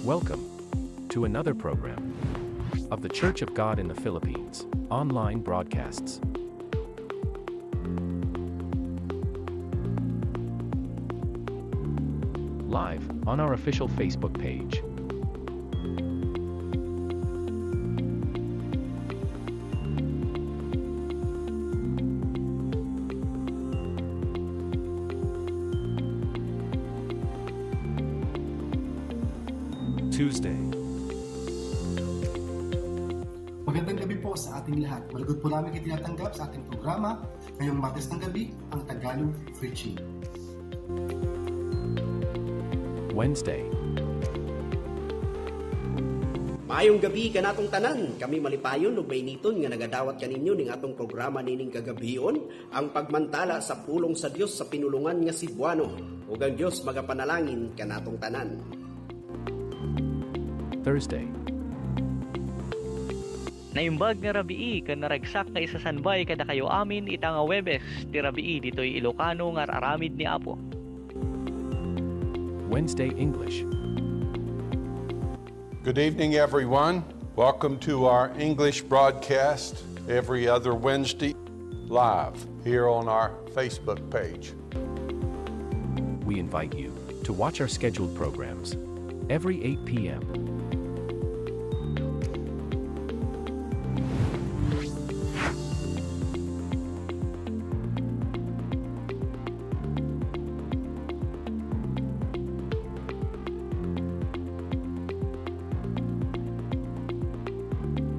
Welcome to another program of the Church of God in the Philippines online broadcasts. Live on our official Facebook page. Tuesday. Magandang gabi po sa ating lahat. Malugod po namin kayo tinatanggap sa ating programa ngayong Martes ng gabi, ang Tagalog Preaching. Wednesday. Maayong gabi kanatong tanan, kami malipayon ug mainiton nga nagadawat kaninyo ning atong programa nining kagabion, ang pagmantala sa pulong sa Dios sa pinulungan nga Cebuano. Ug ang Dios magapanalangin kanatong tanan. Thursday. Naimbag nga rabii kan naragsak nga isasanbay kada kayo amin ita nga Webes ti rabii ditoy Ilocano nga aramid ni Apo. Wednesday English. Good evening, everyone. Welcome to our English broadcast every other Wednesday live here on our Facebook page. We invite you to watch our scheduled programs every 8 p.m.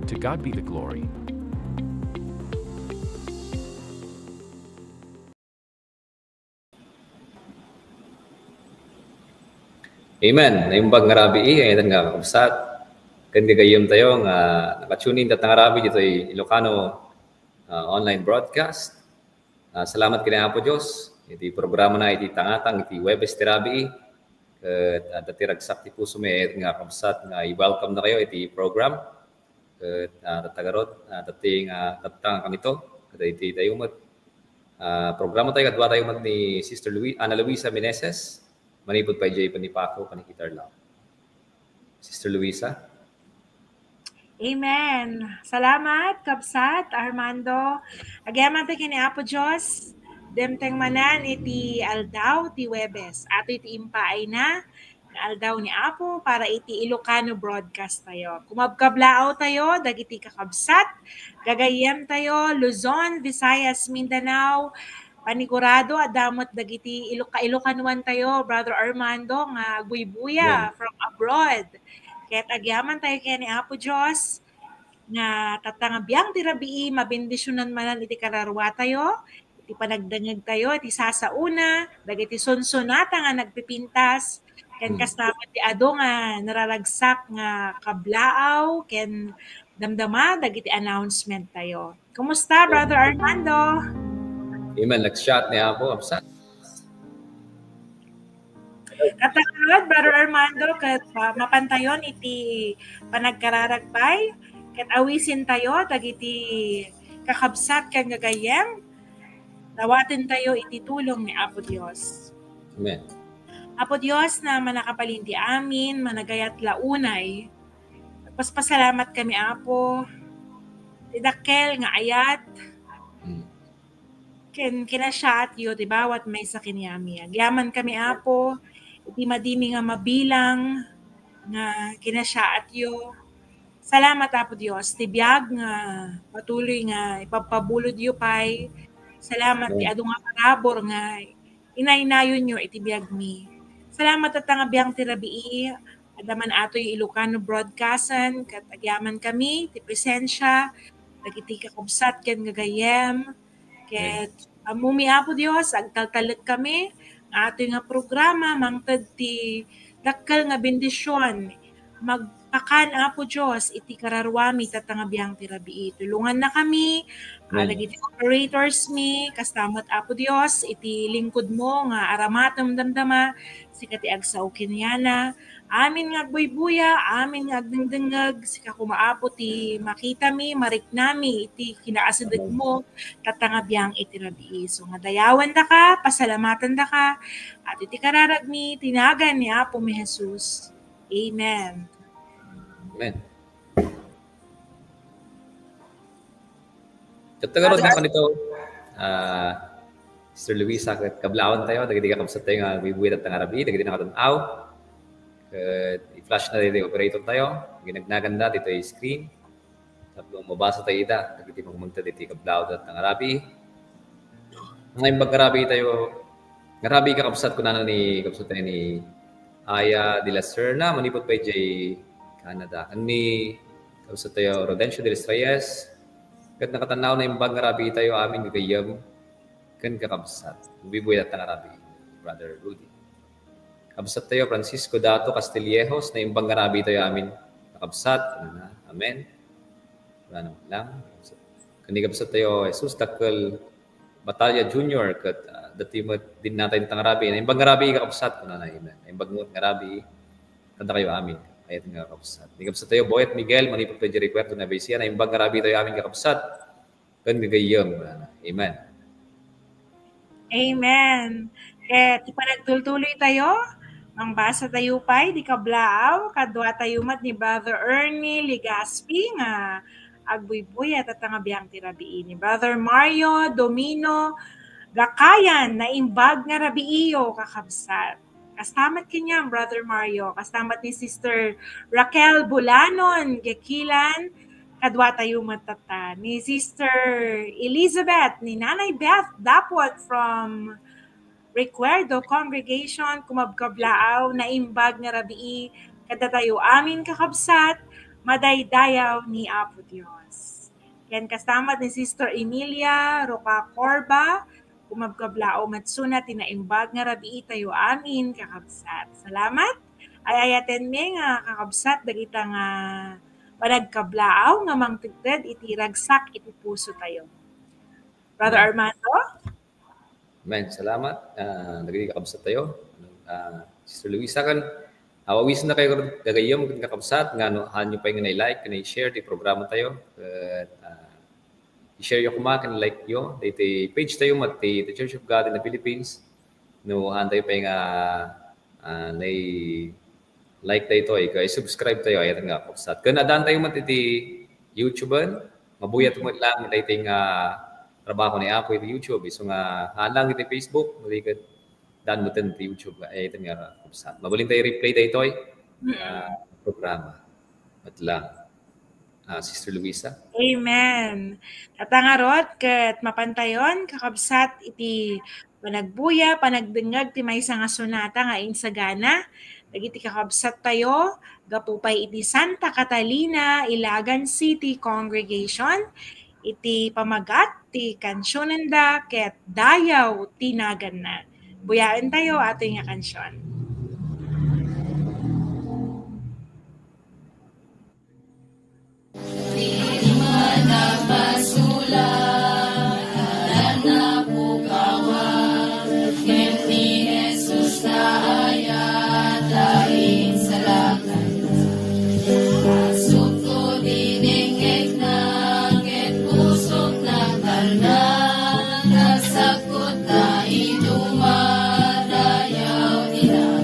To God be the glory. Amen. Naimbag nga rabi ngayon nga kabsat. Kan gagayom tayo nga nakatune in tatang rabi dito ay Ilocano online broadcast. Salamat kina Apo Dios. Iti programa na iti tangatang iti Webes ti rabi. At dati ragsak ti puso may nga kabsat nga i-welcome na kayo iti program. Tagarot dating tatang kanito kada iti tayo programa tayo kadwa tayo ni Sister Ana Luisa Meneses manipod pa Jay Panipako panikitar lang. Sister Luisa. Amen. Salamat Kabsat Armando. Again tayo kini Apo Dios demteng manan iti aldaw ti Webes. Ato iti impaay na aldaw ni Apo para iti Ilocano broadcast tayo. Kumabkablao tayo, dagiti kakabsat, gagayem tayo, Luzon, Visayas, Mindanao, panigurado, adamot dagiti Ilocanuan tayo, Brother Armando, nga buy-buya from abroad. Kaya't agyaman tayo kaya ni Apo Diyos, nga tatangabiyang ti rabii, mabindisyonan manan iti kararwa tayo, iti panagdangag tayo, iti sasauna, dagiti sunsunata nga nagpipintas, ken kasama ti ado nga nararagsak nga kablaaw ken damdama dagiti announcement tayo. Kumusta Brother Armando? Amen. Nag-shot ni Apo absat. Katakad Brother Armando ket mapantayon iti panagkararagpay ket awisin tayo dagiti kakabsat ken gagayem. Dawaten tayo iti tulong ni Apo Dios. Amen. Apo Diyos na manakapalinti amin, managayat launay. Pasalamat kami, Apo. Tidakkel nga ayat. Kinasyaat yo, bawat may sa kinyami. Agyaman kami, Apo. Iti madimi nga mabilang nga kinasyaat yo. Salamat, Apo Diyos. Tibiyag nga patuloy nga ipapabulod yo pay. Salamat, ti adu nga karabor nga inaynayon nyo itibiyag mi. Salamat at nga biyang tirabii, adaman ato'y Ilocano broadcastan, kat agyaman kami, ti presensya, dagiti kakubsat ken gagayem, ket amumi Apo Dios, agtaltalit kami, ato'y nga programa, mangtad ti dakkel nga bendisyon, magpakan Apo Dios, iti kararwami tatanga biyang tirabii. Tulungan na kami, dagiti operators mi, kastamat Apo Dios, iti lingkod mo nga aramatom damdama, sikati agsaw kinyana, amin nga buy-buya, amin nga agdengdengag, sika kumaapo ti makita mi, marik nami, iti kinaasadag mo, tatangabiyang iti rabii. So nga dayawan da ka, pasalamatan da ka, at iti kararag mi, tinagan ni Apo mi Jesus. Amen. Amen. Katagaron naman ito, Sister Luisa, kablawan tayo, dagiti ka kapsat tayo nga bibuit at tangarabi, dagiti na katanaw. I-flash na dito operator tayo, ginagnaganda dito yung screen. Tapos mabasa tayo ita, dagiti magmagta dito kablawan at tangarabi. Ngayon magkarabi tayo, ngarabi ka kapsat ko na ni kapsat tayo ni Aya de la Serna, manipot pa jay Canada. Ani kapsat tayo Rodencio de los Reyes, kat nakatanaw na yung ngarabi tayo amin gagayam, kan kakabsat. Bibuya at ngarabi, Brother Rudy. Kabsat tayo Francisco Dato Castillejos na yung ngarabi tayo amin kakabsat. Amen. Ano lang. Kani kabsat tayo Jesus Dakal Batalya Junior kat dati mo din natin tangarabi na yung ngarabi kakabsat ko na amen. Yung ngarabi kanta kayo amin. Ayat nga kakabsat. Ni kabsat tayo Boyet Miguel manipot pa jeri kwerto na besiya na yung ngarabi tayo amin kakabsat. Kan gagayam. Amen. Amen. Kaya ipanagtultuloy tayo. Ang basa tayo pa'y di kablaaw. Kadwa tayo mat ni Brother Ernie Ligaspi nga agbuybuy at tatangabiyang tirabii ni Brother Mario Domino Gakayan na imbag nga rabiiyo kakabsat. Kastamat kanya Brother Mario. Kastamat ni Sister Raquel Bulanon Gekilan. Kadwa tayo matata. Ni Sister Elizabeth, ni Nanay Beth Dapot from Recuerdo Congregation, kumabkablaaw na imbag nga rabii, kada tayo amin kakabsat, madaydayaw ni Apo Dios. Yan kastamat ni Sister Emilia Roca Corba, kumabkablaaw matsuna tinaimbag nga rabii tayo amin kakabsat. Salamat. Ay ayaten mi nga kakabsat dagita nga panagkablaaw nga mangtigted iti ragsak iti puso tayo. Brother Armando? Amen. Salamat. Nagiging kakabsat tayo. Sister Luisa kan, awawis na kayo gagayom kung kakabsat, nga no, hanyo pa yung like, kan i-share di programa tayo. I-share yung kuma, kan like yo. Dito page tayo mat, the Church of God in the Philippines. No, han tayo pa yung like tayo ito, subscribe tayo, ayat nga kakabsat. Kung nadaan tayo mat iti YouTubean, mabuyat mo lang, tayo yung trabaho ni Apo iti YouTube. So nga, halang iti Facebook, malikat daan mo iti YouTube, ayat nga kakabsat. Mabuling tayo replay tayo ito, programa. At lang. Sister Luisa. Amen. Tatangarot ket mapantayon kakabsat iti panagbuya, panagdengag ti maysa nga sonata nga insagana. Dagiti kakabsat tayo, gapupay iti Santa Catalina, Ilagan City Congregation, iti pamagat, ti kansonanda, ket dayaw, tinagan na. Buyaan tayo ato nga kansyon. Sakot na idumadayaw nila.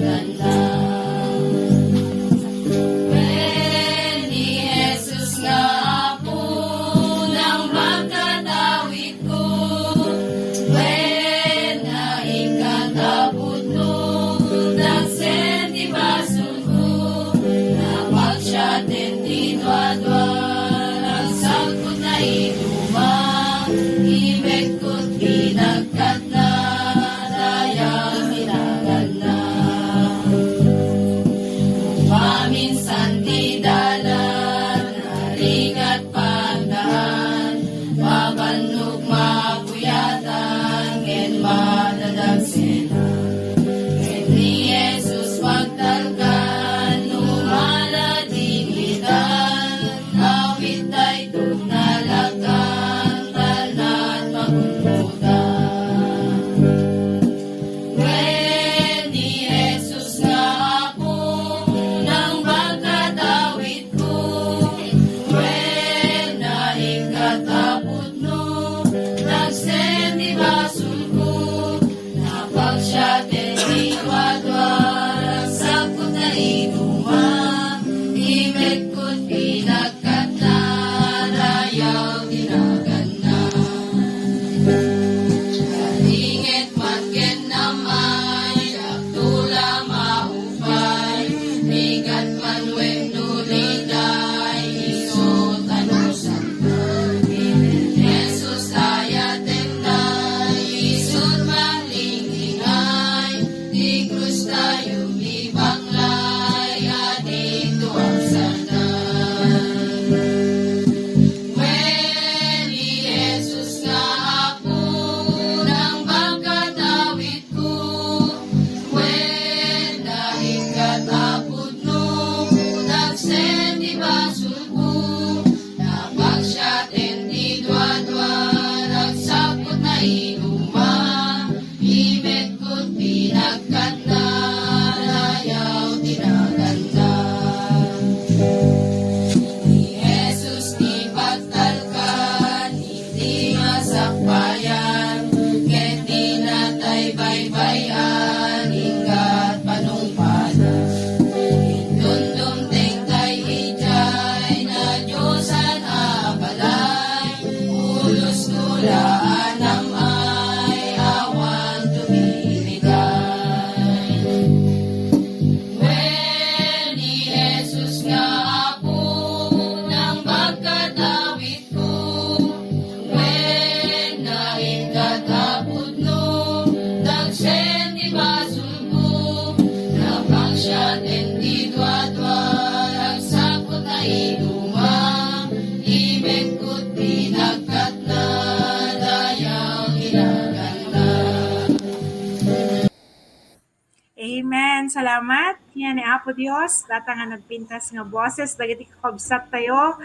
Amen. Salamat. Yan ni Apo Dios. Data nga nagpintas nga boses. Dagiti kakabsat tayo.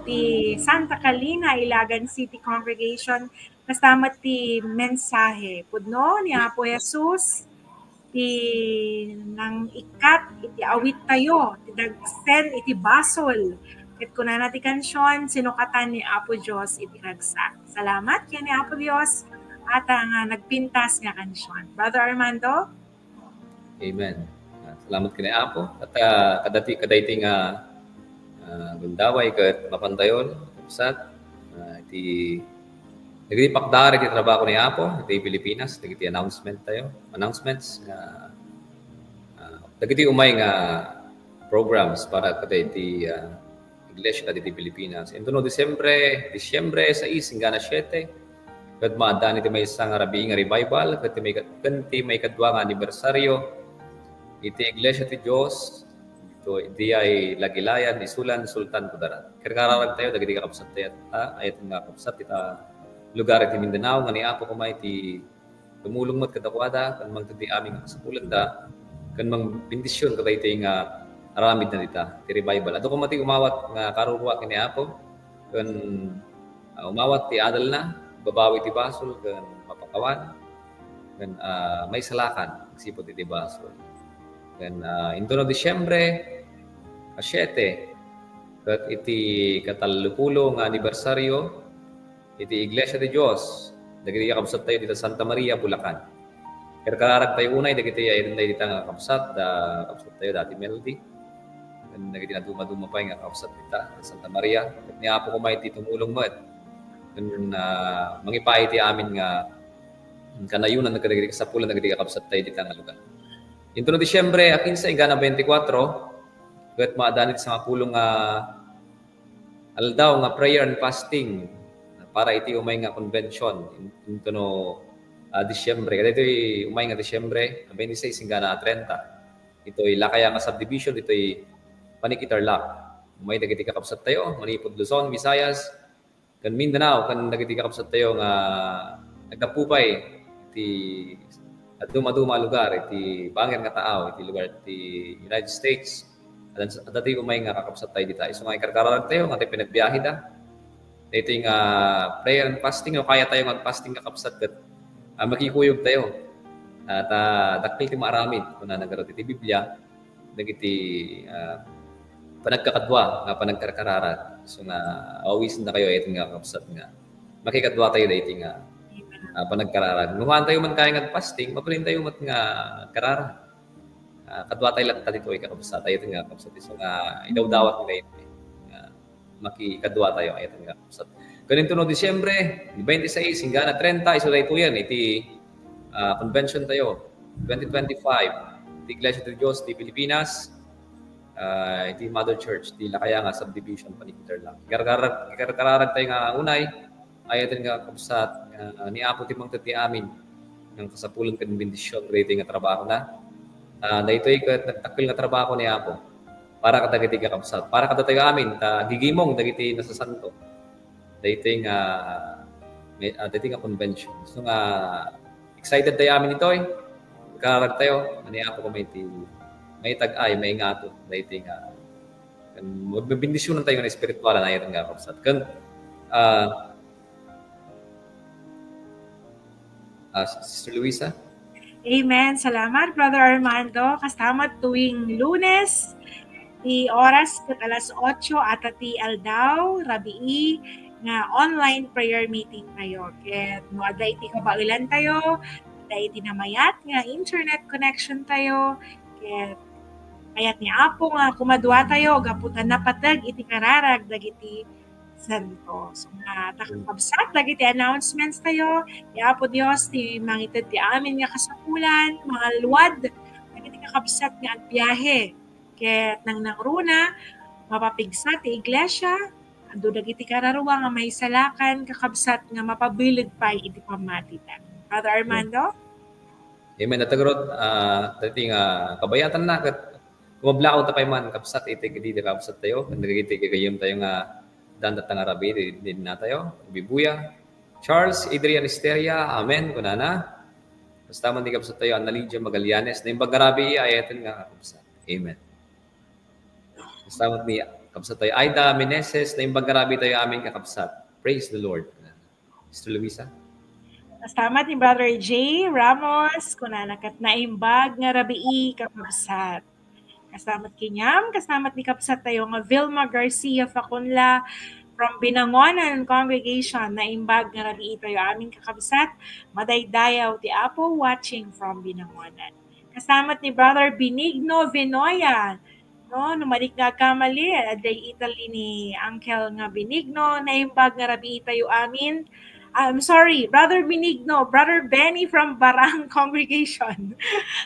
Iti Santa Calina, Ilagan City Congregation. Kastamat ti mensahe. Pudno ni Apo Jesus. Ti nang ikat. Iti awit tayo. Ti dagsen. Iti basol. Ket kuna na ti kansyon. Sinukatan ni Apo Dios. Iti ragsak. Salamat. Yan ni Apo Dios. At nga nagpintas nga kansyon. Brother Armando? Amen. Salamat kini Apo. At kadayti nga gundaway ket mapantayon usat iti nagdipakdar iti trabaho ni Apo iti Pilipinas dagiti announcements nga dagiti umay nga programs para kadayti iglesia diti Pilipinas. Ito Disyembre 6 hingga 7 ket maadaan iti maysa nga rabi nga revival ket may kadua nga anibersaryo iti Iglesia ti Dios ito iti ay Lagilayan isulan Sultan Kudarat. Karkararag tayo dagiti kakabsat tayo ayat nga kakabsat ita lugar iti Mindanao nga ni Apo kumay ti tumulong met kadakwada kan magtudi aming kasapulan da kan mangbendisyon kada iti nga aramid na dita ti revival. Ato kumati umawat nga karuruwa kini Apo kan umawat ti adal na babawi ti basol kan mapakawan kan may salakan sipot iti basol kan into Disyembre 7 ket iti katalupulo nga anibersaryo iti Iglesia ti Dios dagiti kakabsat tayo dito Santa Maria Bulacan. Karkararag tayo unay dagiti ay dita nga kakabsat tayo dati Melody kan dagiti naduma-duma pa nga kakabsat dita Santa Maria ket ni Apo kumay ti tumulong met mangipay ti amin nga kanayunan nagkadagiti kasapulan nagkadagiti kakabsat tayo dita nga lugar. Into Disyembre 15 hingga 24 ket maadanit sa pulong nga aldaw nga prayer and fasting para iti umay nga convention into Disyembre. Kada ito'y umay nga Disyembre 26 hingga 30. Ito'y Lakaya nga subdivision, ito'y Panikitarlac. Umay dagiti kakabsat tayo, Manipod, Luzon, Visayas, kan Mindanao, kan dagiti kakabsat tayo nga nagdapupay iti at duma-duma lugar iti bangir nga tao iti lugar iti United States. At dati umay nga kakabsat tayo dita. So nga ikarkararag tayo nga tayo pinagbiyahe da. Ito yung prayer and fasting o kaya tayo nga fasting kakabsat kat makikuyog tayo. At dakil ti maaramid kung na nagarot iti Biblia dagiti panagkakadwa nga panagkarkararag. So nga awisin na kayo ito nga kakabsat nga makikadwa tayo da iti nga panagkararag. Nuhaan tayo man kaya nga fasting, mapalin tayo mat nga kararag. Kadwa tayo lang dito ay kakabsat. Ito nga kakabsat. So nga idawdawat nila ito. Makikadwa tayo ay ito nga kakabsat. Ganito Disyembre 26 hingga 30 iso ito yan. Iti convention tayo. 2025. Iti Iglesia ti Dios ti Pilipinas. Iti Mother Church. Iti Lakaya nga subdivision Panikitarlac. Karkararag tayo nga unay. Ayatin nga kakabsat. Ni Apo timang tati amin. Ng kasapulan kan bendisyon. Rating nga trabaho na. Dahito'y nagtakil nga trabaho ni Apo. Para kadagiti kakabsat. Para kadagiti amin. Gigimong dagiti nasasanto. Dahito'y nga convention. So nga excited tayo amin ito'y. Kararag tayo. Ni Apo ko may tag-ay, may ngato. Dahito'y nga magbibindisyonan tayo ng espiritual na itong kakabsat. Kan Sister Luisa? Amen. Salamat, Brother Armando. Kastamat tuwing Lunes, di oras ket alas 8 at ti aldaw, rabii, nga online prayer meeting tayo. Ket no ada iti kabailan tayo, ada iti namayat nga internet connection tayo. Ket ayat ni Apo nga kumadua tayo, gaputan na patag iti kararag dagiti santo. So nga takabsat dagiti announcements tayo. Di Apo Dios ti mangited ti amin nga kasapulan, mga luwad dagiti kakabsat nga at biyahe. Ket nang nangruna mapapigsa ti iglesia, ando dagiti kararuwa nga may salakan kakabsat nga mapabilid pa iti pamatitan. Father Armando? Amen. Natagrot dati nga kabayatan na ket kumablao ta pay man kapsat iti gidi kakabsat tayo, nagiti kagayem tayo nga dan datang Arabi din na tayo. Bibuya. Charles Adrian Esteria. Amen. Kunana. Basta man di kapsat tayo, Ana Lydia Magallanes, na imbag ngarabi ayatin nga kapsat. Amen. Basta man ni kapsat tayo, Aida Meneses, na imbag ngarabi tayo amin kakapsat. Praise the Lord. Sister Luisa. Kastamat ni Brother J. Ramos, kunanakat na imbag nga rabii kapsat. Kastamat kinyam, kastamat ni kapsat tayo nga Vilma Garcia Facunla from Binangonan Congregation na imbag nga rabii tayo aming kakabsat. Madaydayaw ti Apo watching from Binangonan. Kastamat ni Brother Benigno Vinoya, no, numalik nga kamali, aday Italy ni Uncle nga Benigno na imbag nga rabii tayo amin. I'm sorry, Brother Benigno, Brother Benny from Barang Congregation.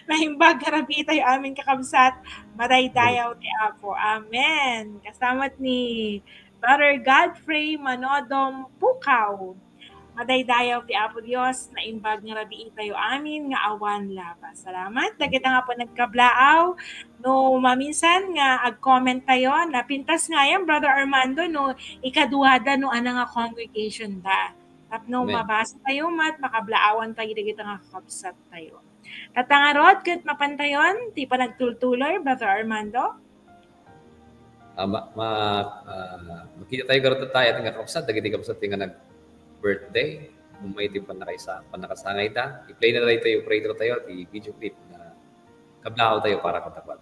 Nahimbag karabi tayo aming kakabsat, madaydayaw ti Apo. Amen. Kasamat ni Brother Godfrey Manodom Pukaw. Madaydayaw ti Apo Dios, naimbag nga rabi tayo amin nga awan laba. Salamat. Dagita nga po nagkablaaw. No, maminsan nga ag-comment tayo, napintas nga yan, Brother Armando, no, ikaduhada no ana nga congregation da. Tapno mabasa tayo mat, makablaawan tayo dagita nga kakabsat tayo. Tatangarot, kat mapantayon, ti pa nagtultuloy, Brother Armando? Makita tayo garot tayo at nga kakabsat, dagiti kakabsat nga nag-birthday, may ti panakasangay ta. I-play na tayo, pray na tayo, ti video clip na kablaaw tayo para katapat.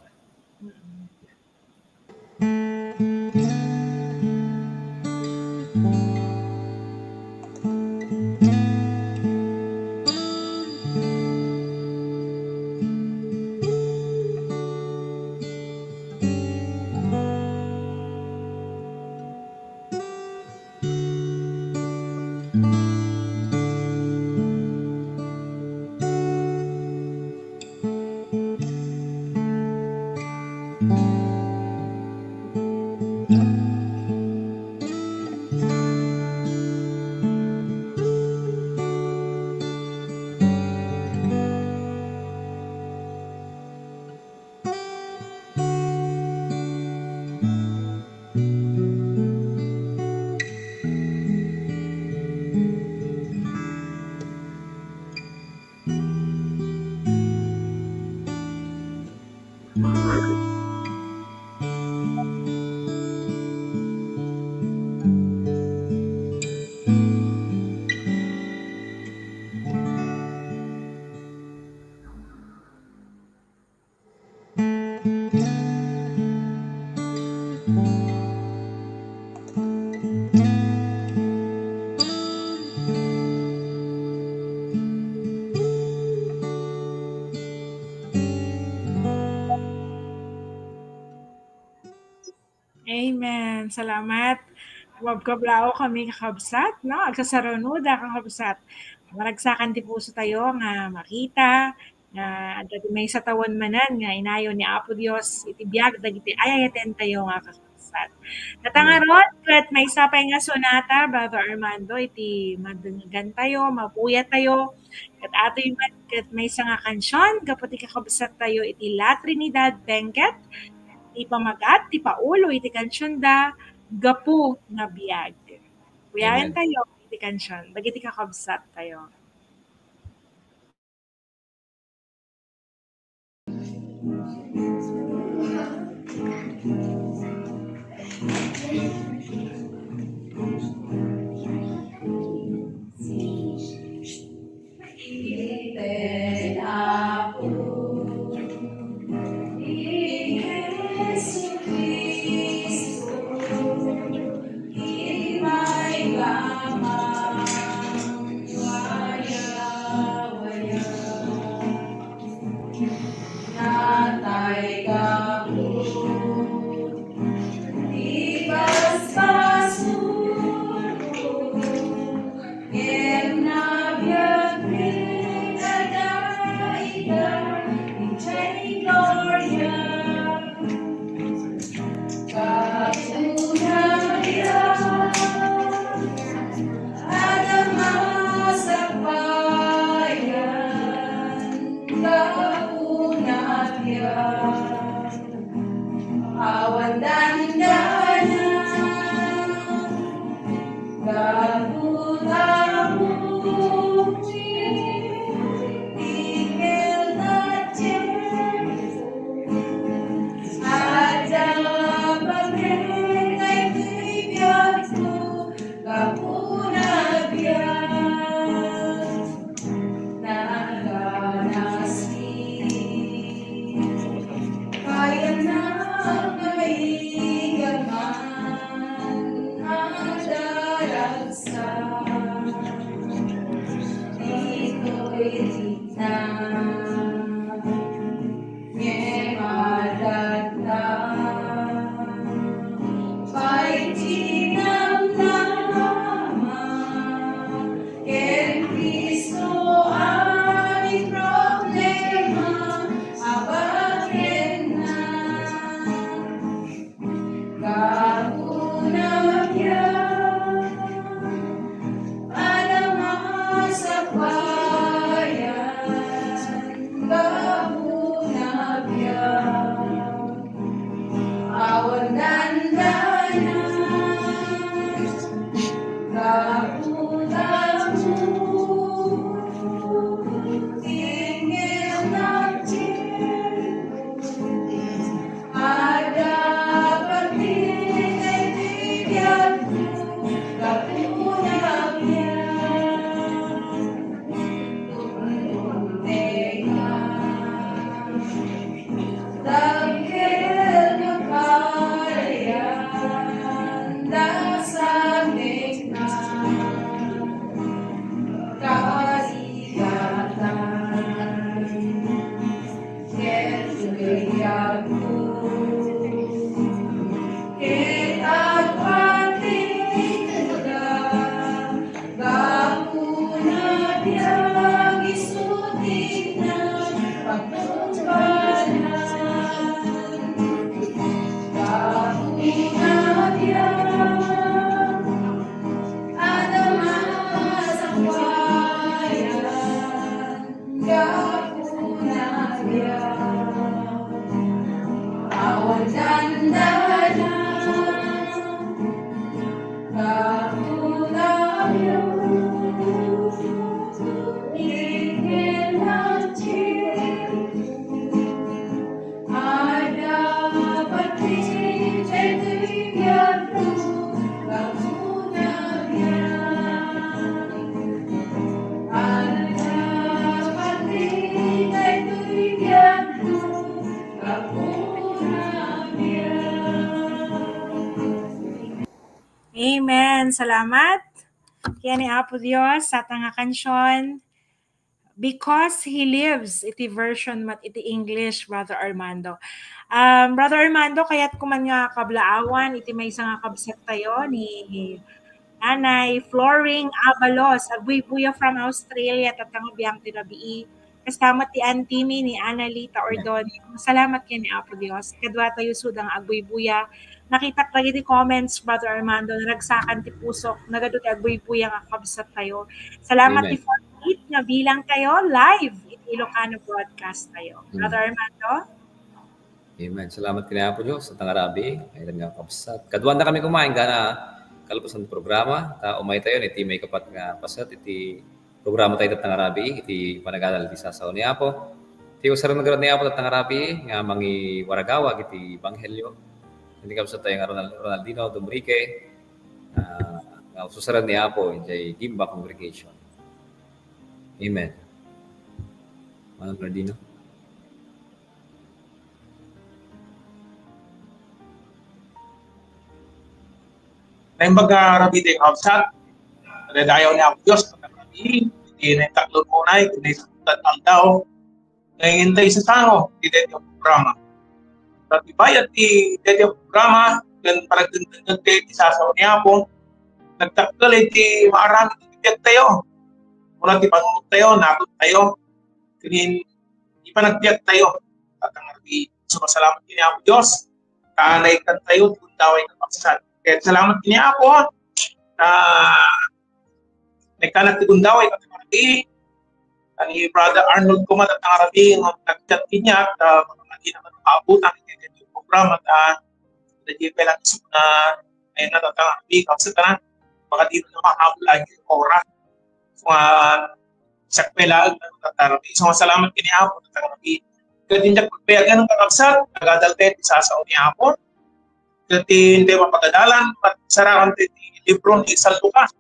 Amen. Salamat. Wabkablao kami kakabsat, no? Agsasarunuda kakabsat. Maragsakan ti puso tayo nga makita, nga dati may satawan manan, nga inayo ni Apo Dios, iti biyag, dagiti ayayaten tayo nga kakabsat. Natangarot, kat may sapay nga sonata, Brother Armando, iti madungan tayo, mapuyat tayo, kat ato yung kat may nga kansyon, kapati kakabsat tayo, iti La Trinidad Benguet, ti pamagat, ti paulo, iti kansyon da, gapu nga biyag. Kuyain tayo, iti kansyon. Bagiti kakabsat tayo. Why Amen. Salamat. Kaya ni Apo Dios sa tanga kansyon. Because He lives, iti version mat iti English, Brother Armando. Brother Armando, kaya't kuman nga kablaawan, iti may isang kabsat tayo ni Nanay Floring Abalos, agbuy-buya from Australia, tatang biyang tinabii. Kasama ti Antimi ni Annalita Ordonio. Salamat kay ni Apo Dios. Kadwa tayo sudang agbuy-buya. Nakita lagi ti comments, Brother Armando, naragsakan ti pusok, nagado ti agbuy-buya nga kabsat tayo. Salamat ti 48 nga bilang kayo live iti Ilocano broadcast tayo. Brother Armando? Amen. Salamat kay Apo Dios sa tangarabi. Ay nga kabsat. Kadwan na kami kumain gana kalpasan programa, umay tayo, iti may kapat nga pasat, iti programa tayo tatang arabi, iti panagadal, iti sasaw ni Apo. Iti usaran nagaran ni Apo tatang arabi, nga mangi waragawag, iti Banghelyo. Hindi ka pasat tayo nga Ronaldino Dumrique, nga usaran ni Apo, iti Gimba Congregation. Amen. Manong Ronaldino. Naimbaga rabi ting absat, nadayaw ni Apo Diyos, pagkakabi, hindi na yung tatlong unay, kundi sa tatang tao, nangintay sa sango, di dito yung programa. Rabi bayat di dito yung programa, dan paragdagdag tayo, isasaw ni Apo, nagtakal iti maarami tibiyag tayo. Mula ti panunod tayo, natot tayo, kinin di pa nagtiyag tayo. At ang rabi, sumasalamat ni Apo Diyos, kaanay kan tayo, tundaway ng absat. Kaya salamat niya ako na nagkanak ti Gundaway at Marati. Ang Brother Arnold Kumat at Arabi ang nag-chat niya at mga hindi naman makaabutan yung program at nag-ipel ang isip na ayun na tatang Arabi. Kasi na baka di na makahabol lagi yung oras. So, sakpela ang Arabi. So, salamat niya ako at Arabi. Kaya din niya pagpayagan ng kakabsat, nagadaltet sa niya ako. Dati hindi mapagadalan at sarakan ti libro ni San Lucas.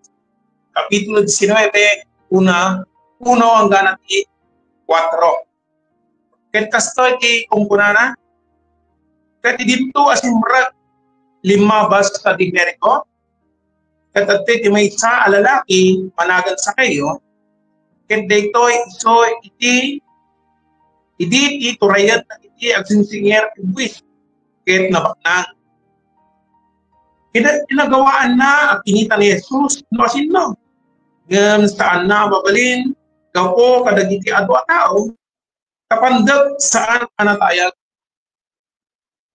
Kapitulo 19, uno hanggang 4. Ket kasto iti kumpunana, Kaya dito asimrag limabas sa Jericho. Kaya ti may isa alalaki managan sa kayo. Kaya dito iso iti turayat na iti agsinsinger ibwis. Kaya nabaknang. Kinagawaan na at kinita ni Jesus no asino. Ngam saan na babalin gapo kadagiti adwa tao kapandag saan anatayag.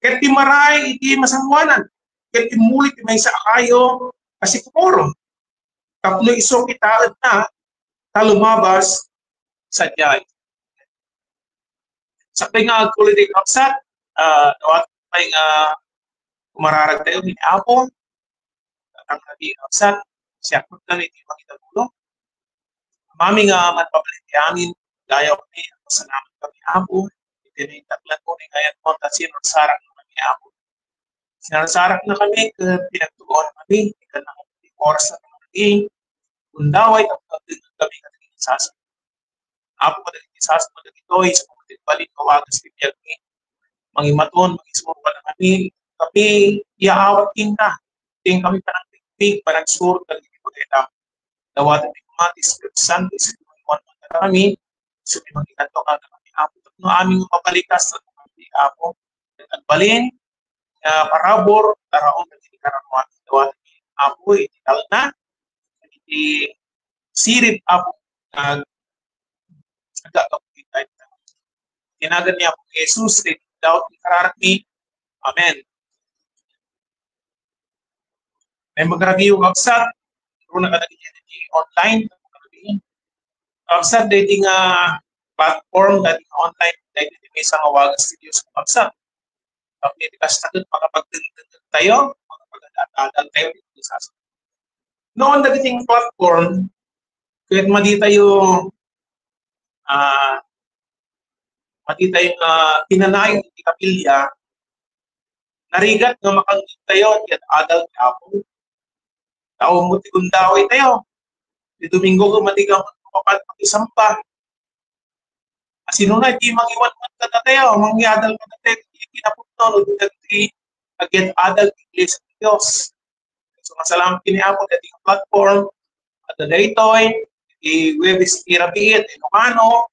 Kaya timaray iti masangwanan. Kaya timulit may sa kayo kasi puro. Tapno iso kita na talumabas sa jay. Sa nga kulitig kapsat, dawat may kumararag tayo ni Apo, ang nabi kapsat, siya ko na iti makitagulo. Mami nga matpapalit amin, gaya ko ni salamat kami Apo, itinitaglan ko ni ngayon mo, at sinarsarak na kami Apo. Sinarsarak na kami, pinagtuon kami, ikan na kami, oras na kami, undaway, kami katingin sasa. Apo ka naging sasa mo na ito, isa mo balik kawagas bibiyag ni mangimaton, mag-ismo pa na kami iaawat kinta. Ting kami parang pigpig, parang sur, kami pagkita. Dawatan ni Kumatis, Santo, Sinuwan na kami, subi magikanto ka na kami Apo. No aming mapalikas sa kami Apo. Nagbalin, parabor, taraon, nagkikaramuan. Dawatan ni Apo, itikal na, sirip Apo, nagkakapagin tayo. Tinagan niya po Jesus, daw kararak ni Amen. May mag-review website, kung nakalagay niya online, website dating platform dating online, dating may isang awagas studios website. Kapag itikas na doon, makapagdagdag tayo, makapag-adal tayo dito sa asin. Noon dating platform, kahit madi tayo tinanayon ni kapilya, narigat nga makangit tayo, at adal Apo. Tao mo tikundaway tayo. Di Domingo ko matigang magpapat pag-isampa. Sino na, di mag-iwan mo tayo, mangyadal mo tayo, kinaputno, no, di agad adal Iglesia ng Diyos. So, masalamat kini Apo, dating platform, at the daytoy, i-Webis Irabiit, Ilocano,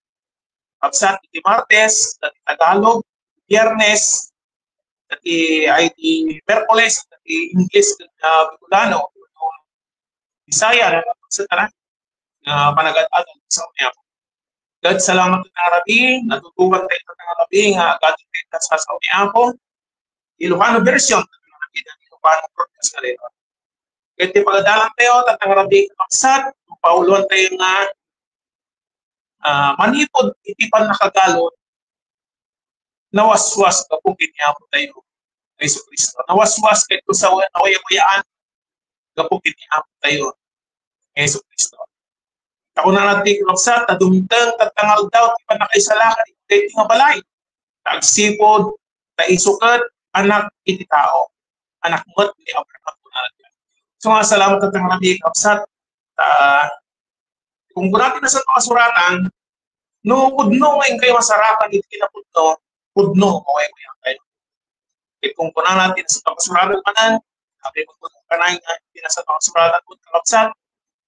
Kapsat iti Martes, dati Tagalog, Biyernes, dati IT Merkules, dati English, Bicolano, Bisaya, panagad-adal sa unya. God, salamat ng Arabi, natutuwan tayo ng Arabi, nga agad tayo sa unya po. Ilocano version, Ilocano broadcast ka rin. Kaya pagadalan tayo, tatang Arabi Kapsat, pauluan tayo nga manipod itipan nakagalot, nawaswas kapag kiniapo tayo ng Yesu Cristo. Nawaswas kahit kung sa nawayawayaan kapag kiniapo tayo ng Yesu Cristo. Ako na natin kinaksa, tadumtang, tatangal daw, tipan na kayo sa lakad, iti nga balay. Tagsipod, taisukat, anak iti tao. Anak mo't ni Abraham po na natin. So nga, salamat at ang natin kinaksa. Kung natin na sa kasuratan, no, pudno ngayon kayo masarapan, hindi kinapudno, pudno, okay mo yan kayo. At kung kuna natin sa kasuratan manan, sabi mo kung kanay nga, hindi na sa kasuratan kung kalapsat,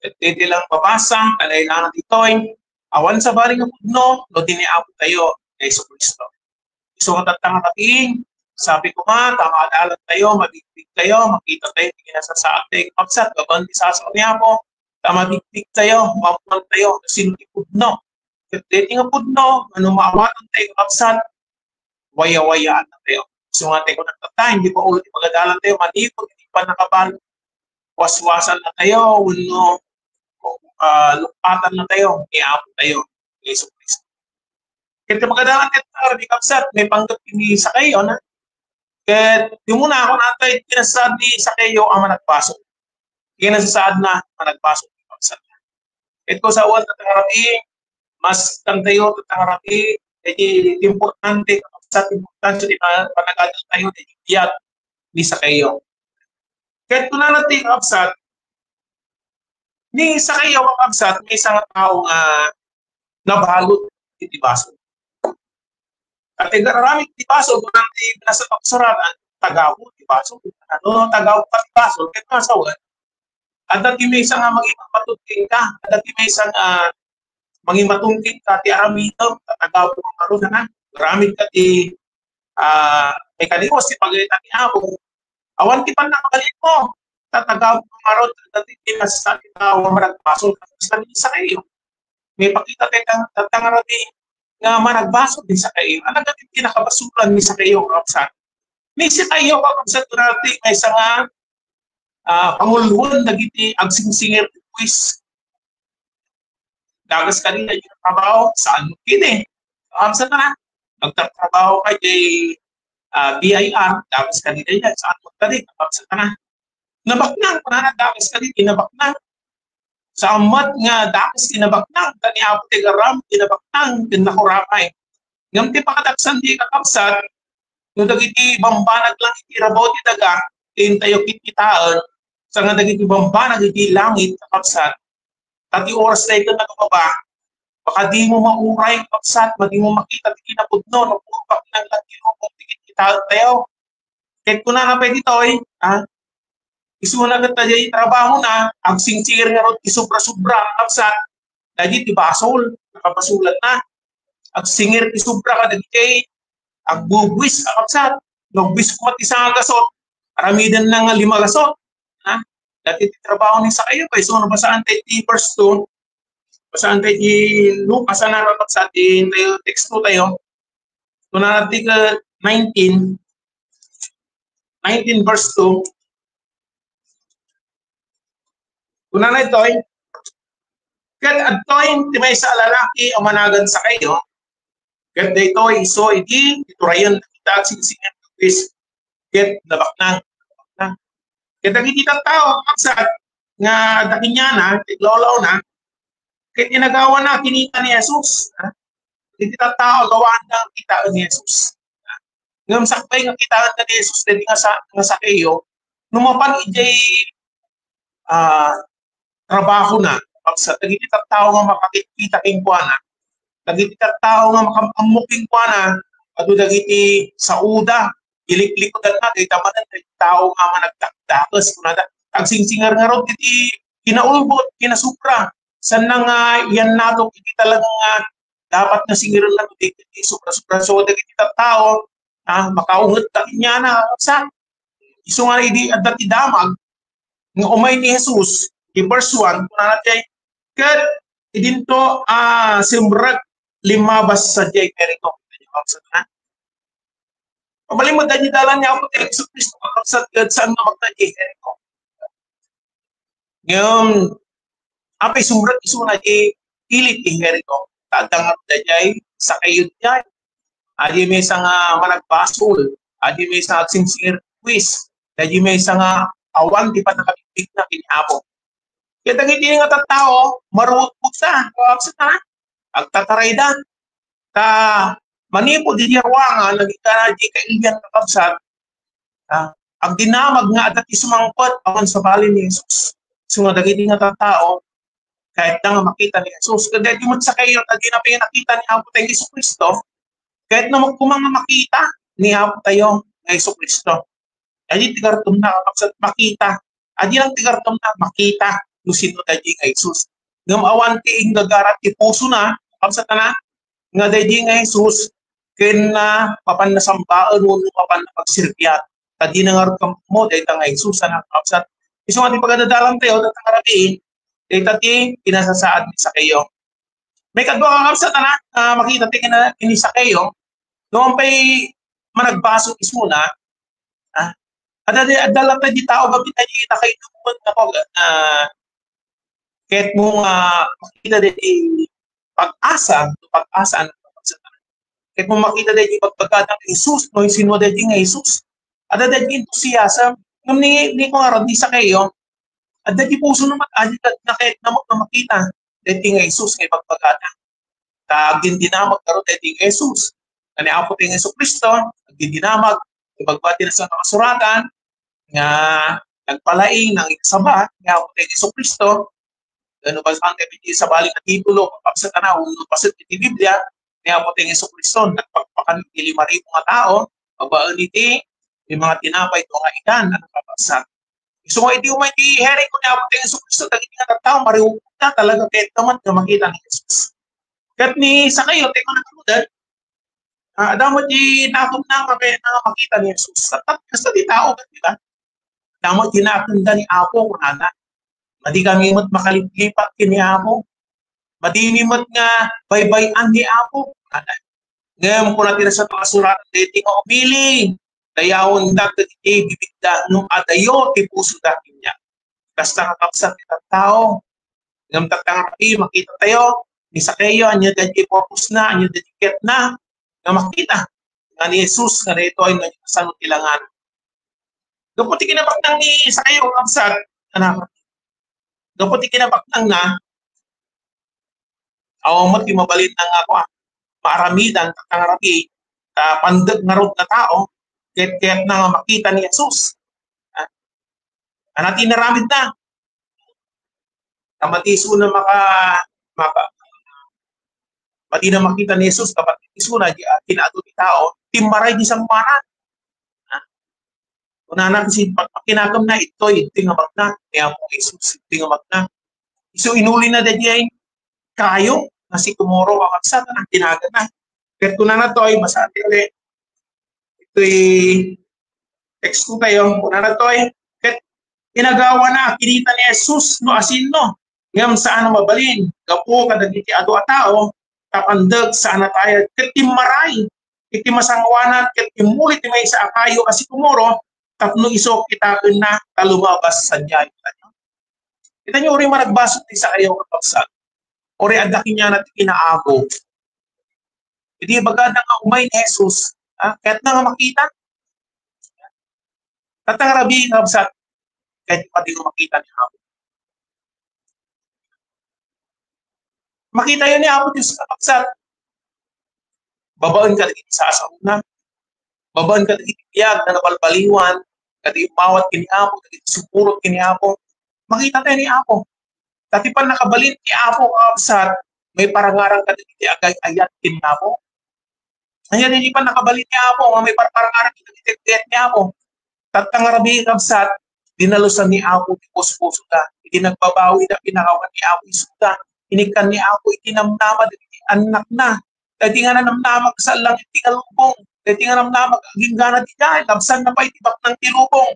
at hindi lang babasa, kalailangan dito'y, awan sa baling ng pudno, no diniabot tayo, kay Yesu Cristo. So, ang tatangatain, sabi ko nga, tangadalan tayo, mabigtig tayo, makita tayo, hindi na sa ating kapsat, gabandi sa niya po, tamabigtig tayo, mamunan tayo, sinipudno. At dito nga pudno, ano maawatan tayo kapsat, waya-wayaan na tayo. So nga tayo nagtatay, hindi pa ulit magadalan tayo, manipod, hindi pa nakabal, waswasan na tayo, lupatan na tayo, iapon tayo, Yesu Cristo. Kaya magadalan tayo, di kapsat, may panggap ini sa kayo, na? Kaya di muna ako natay, kinasad ni sa kayo ang managpasok. Kinasasaad na managpasok ni kapsat. Ito sa uwan na tangarapi, mas kantayo tangarapi, jadi importante sa importante di panagadal tayo di biyag ni sa kayo. Kaya ito na natin kapsat, ni sa kayo kapsat, may isang tao nga nabalot iti baso. At nagaramit ti basol, kung nanti nasa paksaratan, tagaw ti basol. Ano, tagaw pa ti basol, kahit masawan. At dati may isang maging matungking ka, at dati may isang maging matungking ka, ti aramito, tatagaw ko karoon na. Garamit ka ti may kalimos, ti pagalitan ni Abo. Awan ti panakabalit mo, tatagaw ko karoon, dati ti masasabi ka, marag basol, kasi isa kayo. May pakita tayo tatangarati nga managbasol din sa kayo. Ano natin pinakabasulan ni sa kayo kapsan? May si kayo kapsan durante may isang panguluan nagiti agsingsingir quiz. Dagas kanina yung trabaho saan kini? Kapsan na nagtatrabaho kay BIR, dagas kanina yan saan mo tadi? Kapsan na nabaknang, dagas kanina nabaknang. Sa amat nga dakas tinabaknang, tani apo ti garam tinabaknang, pinakurapay. Ngam ti pakadaksan di kakapsat, no dagiti bambanag lang iti rabaw ti daga, tayo kikitaan, sa nga dagiti bambanag iti langit kakapsat, tati oras na ito nagababa, baka di mo mauray kakapsat, di mo makita ti kinapudno, no pupak ng lagiro kung ti kikitaan tayo. Kahit ko na pwede ito isuna ka tayo yung trabaho na, ang singsingir nga ron, isubra-subra, kapsat, dahil ti basol, nakapasulat na. Ang singir, isubra ka, dahil ang bubwis, kapsat, nagbis ko mati sa gasot, aramidan na nga 5 gasot. Dahil ti trabaho ni sa kayo, kaya so nabasaan tayo ti verse 2, basaan tayo ti Lucas, na kapsat, tayo text 2 tayo, kung natin ka 19 verse 2, kuna na ito'y, kat ato'y timay sa lalaki o managan sa kayo, kat ito'y iso iti, iturayan na kita at sinisingin is kat nabaknang. Kat nagkikita tao, kapsat, nga dakinyana, tiglolaw na, kat inagawa na kinita ni Jesus. Nagkikita tao, gawaan na kita ni Jesus. Ngam sakbay nga kitaan na ni Jesus, dito nga sa kayo, numapan ijay, trabaho na, sa tagiti tao nga makakita king kuana, tagiti tao nga makamuking kuana, adu dagiti sa uda, iliklikod na, kay tamanan kay tao nga managdakdakas, kunada, agsingsingar nga ron, iti kinaulbot, kinasupra, san na nga yan nato, iti talagang dapat na singiran na, iti supra-supra, so dagiti tao, makaungat takin niya na, sa, iso nga hindi at dati damag, nga umay ni Jesus, di verse 1, kung natin, kat, idinto, simbrag, limabas sa Jay Perito. Pamalimod na dalan niya ako, sa Kristo, kakapsat, saan na magna Jay Perito. Ngayon, apay sumbrag, iso na Jay, ilit Jay Perito. Tadangat na Jay, sa kayo Jay. Adi may isang managbasol, adi may isang agsingsingir quiz, adi may isang awan, di pa nakabibig na kinihapo. Kaya dagiti nga tao, maruot po sa, kapsat na, agtataray dan. Manipo di diarwangan, naging ka na di kailian kapsat, ang dinamag nga at isumangkot awan sa bali ni Jesus. So nga dagiti nga tao, kahit na nga makita ni Jesus, kaya di mo sa kayo, at di na pinakita ni Apo tayo Yesu Cristo, kahit na kumang makita ni Apo tayo ng Yesu Cristo. Adi tigartom na kapsat makita, adi lang tigartom na makita, sino tayo nga Jesus. Ngam awan ti ing gagarat ti puso na, kapsat na nga tayo nga Jesus, kaya papan na sambaan mo, papan na pagsirbiyat. Tadi na nga rin mo, dahil nga Jesus, na kapsat. Iso nga ti pagdadalang tayo, datang karatiin, dahil tati, pinasasaad ni sa kayo. May kadwa ka kapsat na, makita ti kini sa kayo, noong pa'y managbaso is muna, at dalang tayo di tao, bakit tayo kita kayo na po, kahit mo makita din pag-asa, kahit mo makita din yung pagpagkatang Jesus, no, yung sinwada din nga Jesus, at dahil entusiasm, nung ni ko nga ron, di sa kayo, at dahil puso naman, na kahit namot na makita, dahil nga Jesus, ngay pagpagkatang. Tagin dinamag karon dahil nga Jesus. Kani Apo tayo Yesu Cristo, tagin dinamag, ibagbati na sa nakasuratan, nga nagpalaing ng ikasaba, nga Apo tayo Yesu Cristo, ano ba sa kang sa baling na titulo, kapsa tanaw, pasat iti Biblia, ni Apo ting Jesucristo, nagpagpakan ni 5,000 nga tao, babaan iti, yung mga tinapay ito nga ikan, ano kapagsak. So nga iti umay di heri ko ni Apo ting Jesucristo, dagiti nga tao, mariwag na talaga kahit naman na makita ni Jesus. Kat ni sa kayo, tayo na kamudan, damot di nakum na makita ni Jesus. Basta di tao, di ba? Damot di nakunda ni Apo, kunana. Madi kami mo't makalipat kini Apo. Madinimot nga baybayan ni Apo. Ngayon ko natin sa pasurat, dating o biling. Dayawon da iti bibigda nung adayo ti puso datin niya. Basta kakapsat itang tao. Ngam tatangaki, makita tayo. Ni Sakeo, anya dati purpose na, anya dati ket na. Nga makita. Nga ni Jesus, nga rito ay nangyasano tilangan. Gaputi kinabaknang ni Sakeo kakapsat. Anak. Gaputi kinabaknang na, awamot yung mabalit ng ako, maaramidan, tatangarapi, pandag nga rod na tao, kahit na makita ni Jesus. Natin naramid na. Kamatiso na mati na makita ni Jesus, kamatiso na, kinato ni tao, timaray di sa maran. Kung natin si pagpakinagam na, ito nga magna, kaya mo Jesus, ito nga magna. So inuli na dyan kayo na si Kumoro kakapsat na tinaga na. Pero kung na to ay masati ulit. Ito'y text ko kayo. Kung na to ay inagawa na kinita ni Jesus no asin no. Ngam saan na mabalin. Gapo kadagiti ado a tao tapandag saan na tayo. Katimaray. Katimasangwanan. Katimulit may sa akayo kasi Kumoro tapno iso kita na talumabas sa diyan. Kita nyo rin managbasot sa kayo kapagsak. Ori adakin niya natin kinaago. Hindi baga na nga umay ni Jesus, kahit na nga makita. Katang rabi nga sa kahit pati nga makita ni Apo. Makita yun ni Apo Diyos kapagsak. Babaan ka lagi sa asauna. Babaan ka lagi tiyag na nabalbaliwan. Kati umawat kini Apo, kati supurot kini Apo. Makita tayo ni Apo. Dati pa nakabalin ni Apo kapsat, may parangarang kaditi agay ayat kin Apo. Ayan, hindi pa nakabalin ni Apo, may parangarang kaditi ni Apo. Tatangarabi kapsat, dinalusan ni Apo, di puso-puso ka. Hindi nagbabawi na pinakawan ni Apo isuda. Inikan ni Apo, itinamnama, anak na. Dati nga na namnamag sa lang itingalubong. Dati nga namnamag, aging gana di dahil, labsan na pa itibak ng tilubong.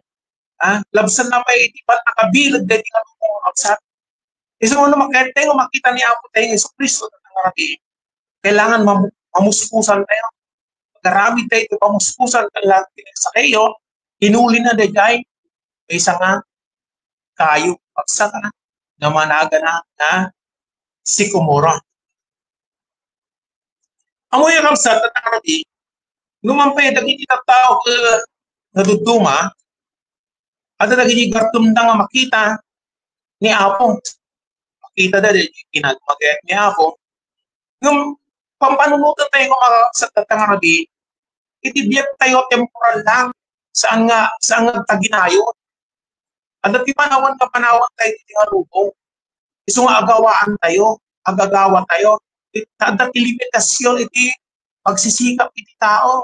Labsan na pa itibak nakabilag, dati nga lubong kapsat. Isang ano makita ni Apo tayo ng Jesucristo ng arabi. Kailangan mamuspusan tayo. Pagkarami tayo ito, mamuspusan tayo sa kayo, hinuli na dayay, may isa nga, kayo, pagsa ka na managa na si Kumura. Amoy ang kapsat at arabi, numampay, dagiti tao naduduma, at dagiti gartum na nga makita ni Apo. Kita dahil kinagmagayat niya ako. Nung pampanunutan tayo kung sa tatangarabi, itibiyat tayo temporal lang saan nga taginayon. At dati panawan tayo iti nga lubong. Iso nga agagawa tayo. Dati limitasyon iti pagsisikap iti tao.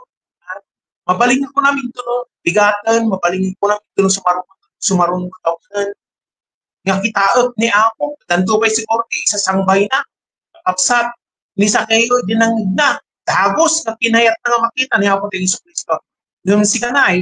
Mabalingin ko namin ito no, bigatan, mabalingin ko namin ito no sumarunong katawan. Nga kitaot ni Apo, tanto pa siguro isa sangbay na, kapsat, ni Sakeo, dinangig na, dagos na pinayat na makita ni Apo ng Jesucristo. Nung si Kanay,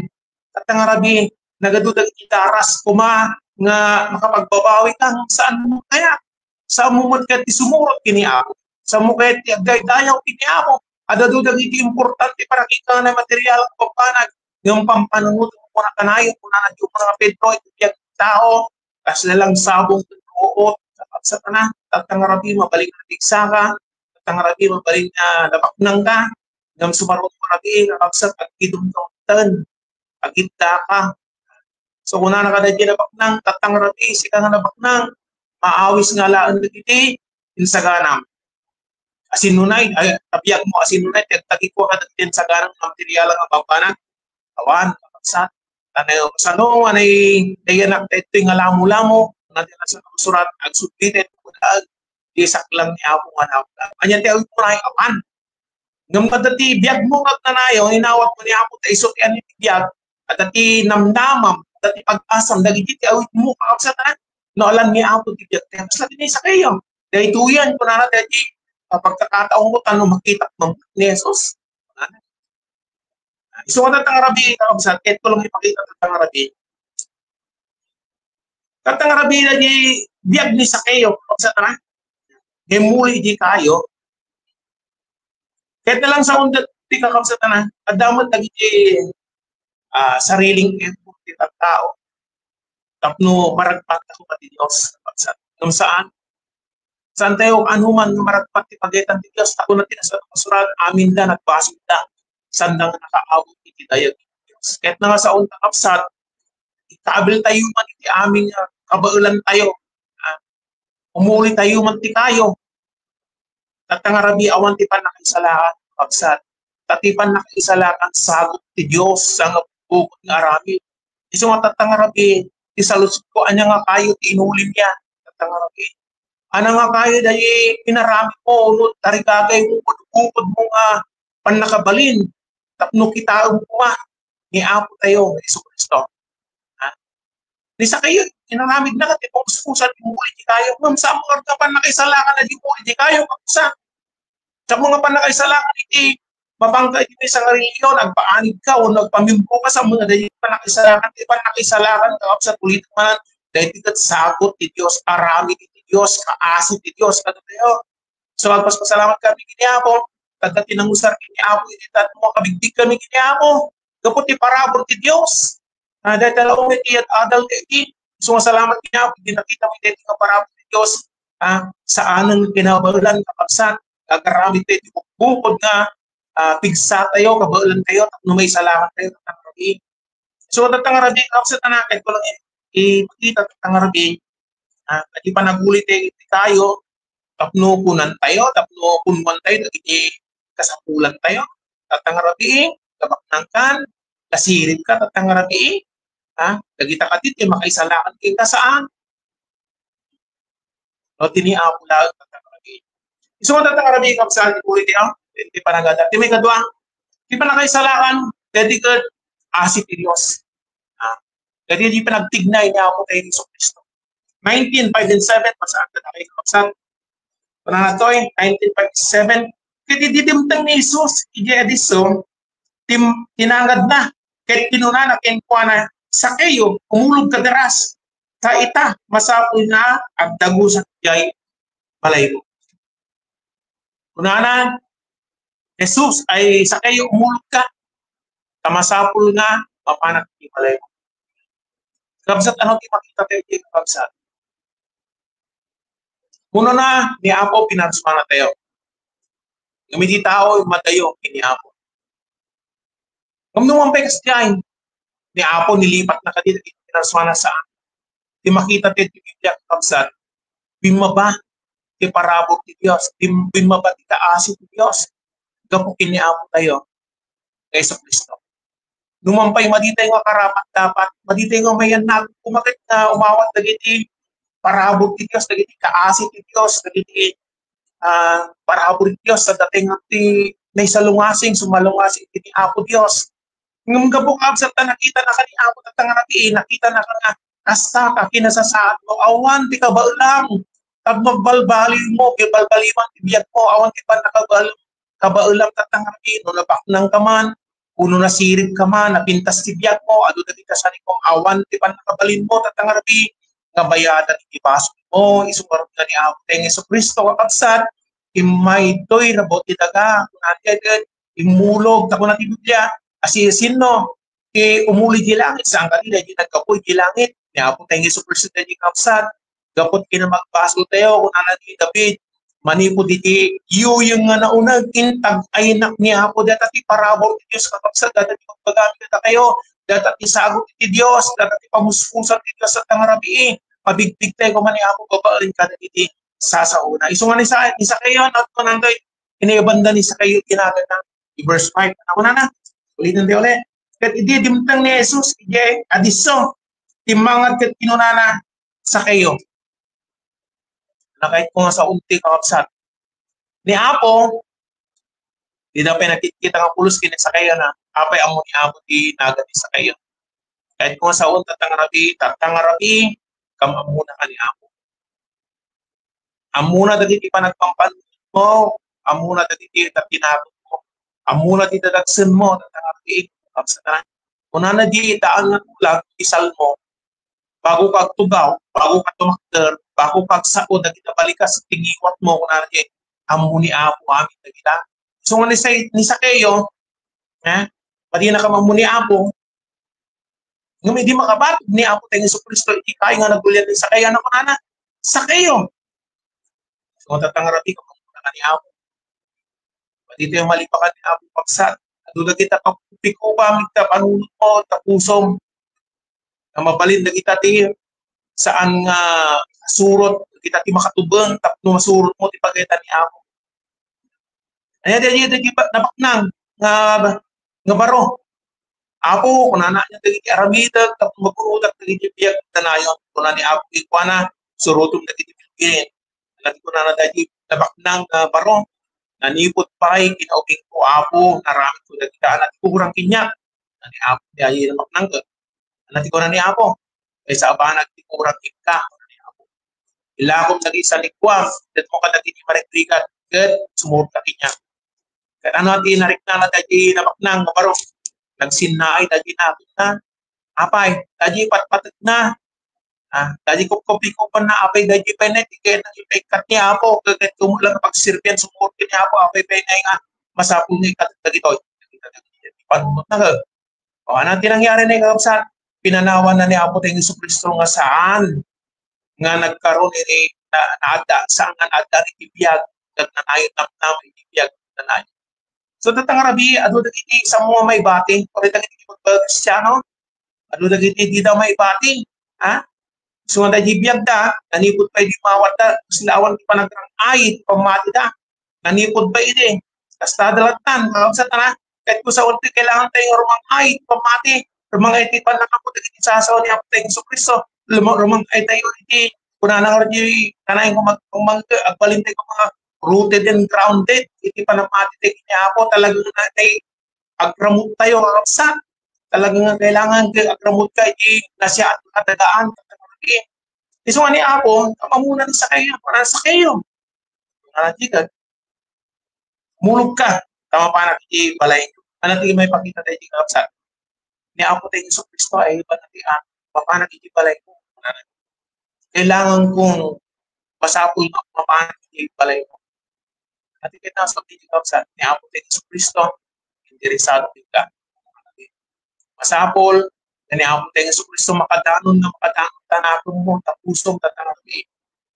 at ang arabi, nagadudag itaras, kuma, nga makapagbabawi kang saan mo kaya, sa mumod ka ti sumurot kini Apo, sa mo kaya ti agay-dayaw kini Apo, adadudag iti importante para kita na material ang papanag, yung pampanunod mo na kanayo, kung na nandiyo mo na Pedro, ito yung tao, kasi lang sabong tuot sa na tatangarabi mabalik na tigsaka tatangarabi mabalik na nabaknang ka ngam sumarot marabi kapsat at idumdumtan agita ka so kung na nakadadya nabaknang tatangarabi sika nga nabaknang maawis nga laan nagiti insaganam asinunay ay tabiyak mo asinunay tagtagi ko ka din sa ganang material nga babanag awan kapsat ano sa no anay dayanak ito yung alamo-lamo natin sa surat ag submit ito di saklang ni Apo nga na anyan tayo ito na apan Ngam kadati biyag mo kag nanayo, hinawat mo ni Apo ta isot yan ni biyag, at dati namnamam, dati pag-asam, dagiti ti awit mo kakapsat na, noolan ni Apo ti biyag, kaya mas natin sa kayo. Dahil tuyan ko na dati, pagkakataon ko tanong makita ko ni Jesus. So, tatang Arabi, kakapsat, kahit ko lang ipakita tatang Arabi. Tatang Arabi na di biyag ni sa kayo, kakapsat na, muli di kayo, kahit na lang sa undat, di kakapsat na, adamot nagiti sariling effort ti tao. Tapno maragpat ako pati Diyos. Kung saan tayo anuman maragpat ti pagitan ti Diyos, tako na tinasa kasurat, amin da, nagbasig da, saan nang nakaabot iti dayag ti Diyos. Kahit na nga sa untang kapsat, ikaabil tayo man iti amin kabaulan tayo, umuli tayo man ti kayo, tatang Arabi awan ti pan nakaisalakan kapsat, tatipan nakaisalakan sagot ti Diyos sa nga bukod nga Arabi. Iso nga tatang Arabi, ti salusot ko, anya nga kayo ti inulim niya, tatang Arabi. Ana nga kayo dahil pinarami mo, no, tarikagay mo, bukod mo nga panakabalin, tapno kita umuma, ni Apo tayo, Iso Kristo. Di sa kayo, inaramid na kati, kung susan mo, di kayo, ma'am, sa mga panakaisalakan na di mo, di kayo, kapsa. Sa mga panakaisalakan, iti, mabangka iti sa reliyon, nagpaanid ka, o nagpamimpo ka sa mga dahil panakaisalakan, kapsa, ulit man, dahil tigat sagot ti Diyos, arami ti Diyos, kaasit ti Diyos, kato tayo. So, magpaspasalamat kami kini Apo, kada tinangusar kini Apo, ititat mo, kabigdig kami kini Apo, kapot ti parabor ti Diyos. Dahil talaong iti at adal iti, so masalamat kini Apo, hindi nakita mo iti nga parabor ti Diyos, sa anong kinabalan, kapagsan, kagarami iti bukod nga, pigsa tayo, kabaulan tayo, no may salamat tayo, tatang Arabi. So, tatang Arabi, kapsat anakin ko lang ipakita tatang Arabi, at ipanagulit tayo, tapno kunan tayo, tapno kunwan tayo, iti kasapulan tayo, tatang Arabi, kabaknangkan, kasirit ka, tatang Arabi, dagita katit, makaisalakan kita saan? O, tiniapo lang, tatang Arabi. Iso nga tatang Arabi, kapsaan, iti iti panagada. Iti may kadwa, iti panakaisalakan, dedikat, asit ti Diyos. Jadi iti panagtignay niya ako kay Iso Kristo. 19:5-7, masaan ka na kayo kapsat. Pananatoy, 19:5-7, kaya didimtang ni Jesus, iti ediso, tinangad na, kaya kinuna na kinkwa na, sa kayo, umulog ka deras, sa ita, masapoy na, agdagusan jay, balay mo. Kunana, Jesus ay sa kayo umulog ka, kamasapol na, mapanak di balay mo. Kapsat, ano di makita tayo di kapsat? Puno na, ni Apo, pinarasman na tayo. Gamiti tao, matayo, ni Apo. Kung numampay kasi dyan, ni Apo, nilipat na ka dito, pinarasman na saan? Di makita tayo, di Biblia, kapsat. Bimaba, di parabot ni Diyos. Bimaba, di kaasit ni Diyos. Gapukin ni Apo tayo, kay Iso Kristo. Numampay, maditay nga karapat dapat, maditay nga mayan na, kumakit na umawat na giti, parabot ni Diyos, nagiti kaasit ni Diyos, nagiti parabot ni Diyos sa dating ti naisalungasing, sumalungasing ni Apo Diyos. Ngam gabukab sa nakita na ka ni Apo tatang Arabi, nakita na ka na kasta ka, kinasasaad mo, awan ti kabaulang, tag magbalbali mo, gibalbaliman ti biyag mo, awan ti pan kabaulang tatang Arabi, no napaknang ka man, kuno nasirip ka man, napintas ti biyag mo, ado na kita sa nikong awan ti pan nakabalin mo tatang Arabi, kabayadan ipasok mo, isumarap na ni Apo tayong Iso Kristo kakapsat, imay to'y rabot itaga, kunatyan, imulog, tako na ti Biblia, asisin no, umuli di langit, saan kanila, di nagkapoy di langit, ni Apo tayong Iso Kristo tayong kakapsat, gapot kinamagpaso tayo, kung anati David, manipo diti, yung nga naunag, intag ay nak ni Apo, dati parabor ti Diyos kakapsat, dati magpagamit na kayo, dati isagot ti Diyos, dati pamuspusan ti Diyos sa Arabi, pabigtig tayo kung mani Apo, babaalin ka na iti sasauna. Iso nga isa kayo, not ko nandoy, inayabanda ni sa kayo, ginagad na, verse 5, ako na, ulitin tayo ulit. Kat ididimtang ni Jesus, ije, adiso, timangad kat kinunana sa kayo. Na kahit ko nga sa unti kakapsat. Ni Apo, Di dapat nakikita nga pulos kini sa kayo na apay amo ni amo di nagati sa kayo. Kahit kung sa unta tangarabi, kamamuna ka ni amo. Amuna dagiti panagpampan mo, amuna dagiti tatinapon mo, amuna di dadagsen mo, tangarabi, kapsatan. Kung na di daan nga tulag, isal mo, bago kag tugaw, bago kag tumakder, bago kag sao, dagiti balikas sa tingiwat mo, kung na di, amo ni amo, amin dagita. So nga ni sa kayo, pati na ka mamuni apo, nga may di makabatog ni apo tayo Yesu Kristo, ikay nga nagulyan ni sa kaya na kunana, sa kayo. So tatangarabi ka mamuna ni apo. Pati ito yung malipakan ni apo pagsat. Adula kita pagpiko pa, migta panunod mo, tapusom, na mabalin na kita ti, saan nga surot, kita ti makatubang, tapno masurot mo, ti pagkita ni apo. Ayan, di napaknang nga baro. Apo, kung nana niya dagiti aramidag, tapos magkurudak dagiti biyag tanayon. Kung nani apo ikwana, surutom dagiti bilgin. Lagi ko nana dagiti napaknang baro. Nanipot pa'y kinaubing ko apo, naramit ko dagiti anak ko kurang kinyak. Nani apo, di ayi napaknang ko. Nati ko nani apo, kaysa abanag di kurang kinka. Nani apo. Ilakom lagi sa likwam, dat mo ka dagiti marektrikat, kat sumurot ka kinyak. Kaya ano ati narik na dagi napaknang maparo. Nagsinnaay dagi na. Apay, dagi patpatat na. Dagi kopi-kopan na apay dagi penet. Kaya nag-ipekat niya po. Kaya tumulang pagsirpian sumurti niya po. Apay penay nga masapul niya ikat dagi to. Panunod na ka. O ano tinangyari na yung kapsat? Pinanawan na ni Apo tayong Yesu Kristo nga saan? Nga nagkaroon ni naada. Saan nga naada ni ibiyag. Nagnanayot namin ibiyag. Nanayot. So tatangarabi, ado dagiti sa mga may bati, o rin dagiti mag-Kristiano, ado dagiti di daw may bati, So nga dagiti biyag da, nanipod pa di mawat da, sila awan di pa nagrangay, pamati da, nanipod pa ide, kasta dalatan, kakabsat na, kahit ko sa ulti, kailangan tayong rumangay, pamati, rumangay ti pa nakapod dagiti sasaw ni Apo tayong Yesu Kristo, rumangay tayo iti, kuna na nga rin kanayang agbalintay ko mga rooted and grounded, iti panapati niya po, talagang agramot tayo kakapsat. Talagang kailangan agramot ka, nasya at katagaan. So nga ni Apo, kamamunan sa kayo, para sa kayo. Nanatigan, mulog ka, tama pa natin balay. Nanatigan may pakita tayo kakapsat. Ni Apo tayo Yesu Kristo ay panatigan, papanak iti balay ko. Kailangan kong masapul na papanak iti balay ko. At kita sa pagkikap sa ni Apo tayo Yesu Kristo, interesado ka. Masapol, na ni Apo tayo Yesu Kristo makadanon tanakong mo, tapusong tatanaki.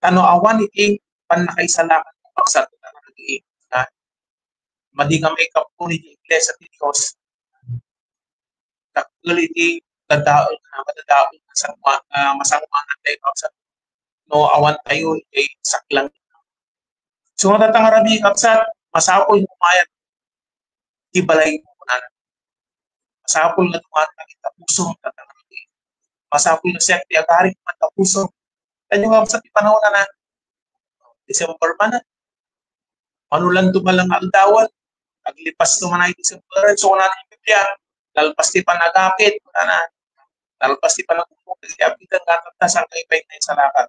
Tanoawan iti panakaisalakan mo pagsat tatanaki. Madi nga may kapo ni Iglesia ni Diyos. Takul iti madadaon sa masanguangan tayo pagsat. No awan tayo iti saklang. So matatangarabi kapsat, masapol mo mayat, ibalay mo na. Masapol na tumatang itapusong tatangarabi. Masapol na siya, tiagaring matapusong. Kanya nga kapsat, ipanahon na December pa na. Manulan tumalang aldawan, naglipas naman ay December, so na yung Biblia, lalpas di pa nagapit, lalpas di pa nagpupuk, nag-iapitan gatas ang kaipay na yung salakat.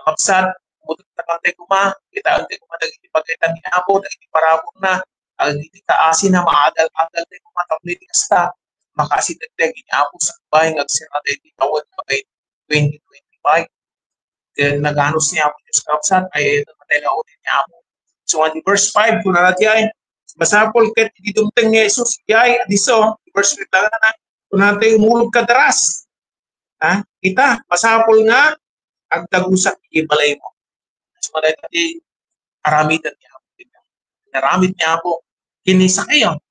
Kapsat, butot na kantay kuma, kita ang kuma dagiti pagkaitan ni Apo, dagiti parabok na, dagiti kaasin na maadal-adal na kuma tablet kasta, makasitagdag ni Apo sa bahay, nagsira dagiti tawad pagkait 2025. Then naganos ni Apo Diyos kapsat, ay ito mataylaotin ni Apo. So on verse 5, kung natin ay, masapol ket idumteng ni Jesus, yay, adiso, verse 5 lang na, kung natin umulog ka daras. Kita, masapol nga, ang tagusak ibalay mo. So, natin aramitan niya po. Naramit niya po. Kinisa kayo.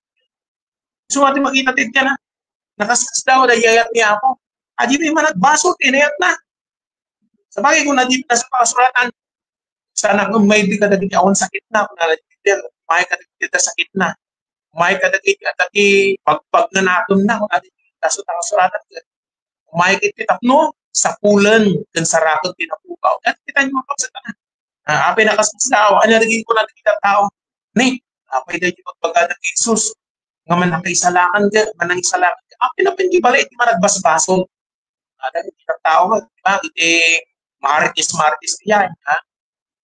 So, natin makita din ka na. Nakasas daw na yayat niya po. Adi may managbaso, inayat na. Sa bagay kung natin na sa pakasuratan, sana kung may di ka dagiti awan sakit na, kung natin may ka dagiti sakit na. May ka dagiti ataki pagpag na natin na, kung natin na sa pakasuratan. May kita no, sa pulan dan sa rakot pinapukaw. At kita nyo kapsatan. Apay nakasasdaw, ano naging ko natin kita tao. Ni, Pwede yung pagbaga ng Jesus, nga manakisalakan ka, manangisalakan ka. Pinapinibala, iti managbasbason. Dahil tao, diba? Iti maritis yan. Ha?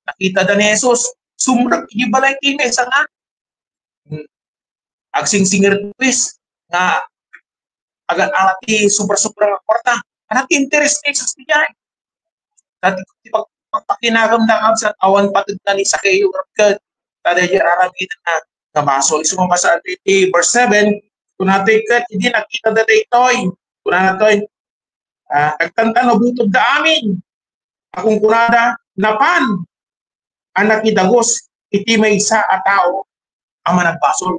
Nakita da ni Jesus, sumurag, inibala iti mesa nga. Agsing-singir twist, nga agad ati sobra-sobra nga kwarta. Anak interest ni Jesus niya. Dati pagpakinagam na sa awan patid na ni Sakeo, tada yung aramitan na namaso. Isumang sa verse 7, kung natin hindi nakita na ito'y, kung natin, nagtanta na butog da amin, akong kunada, napan, anak ni Dagos, iti may isa a tao, ang managbasol.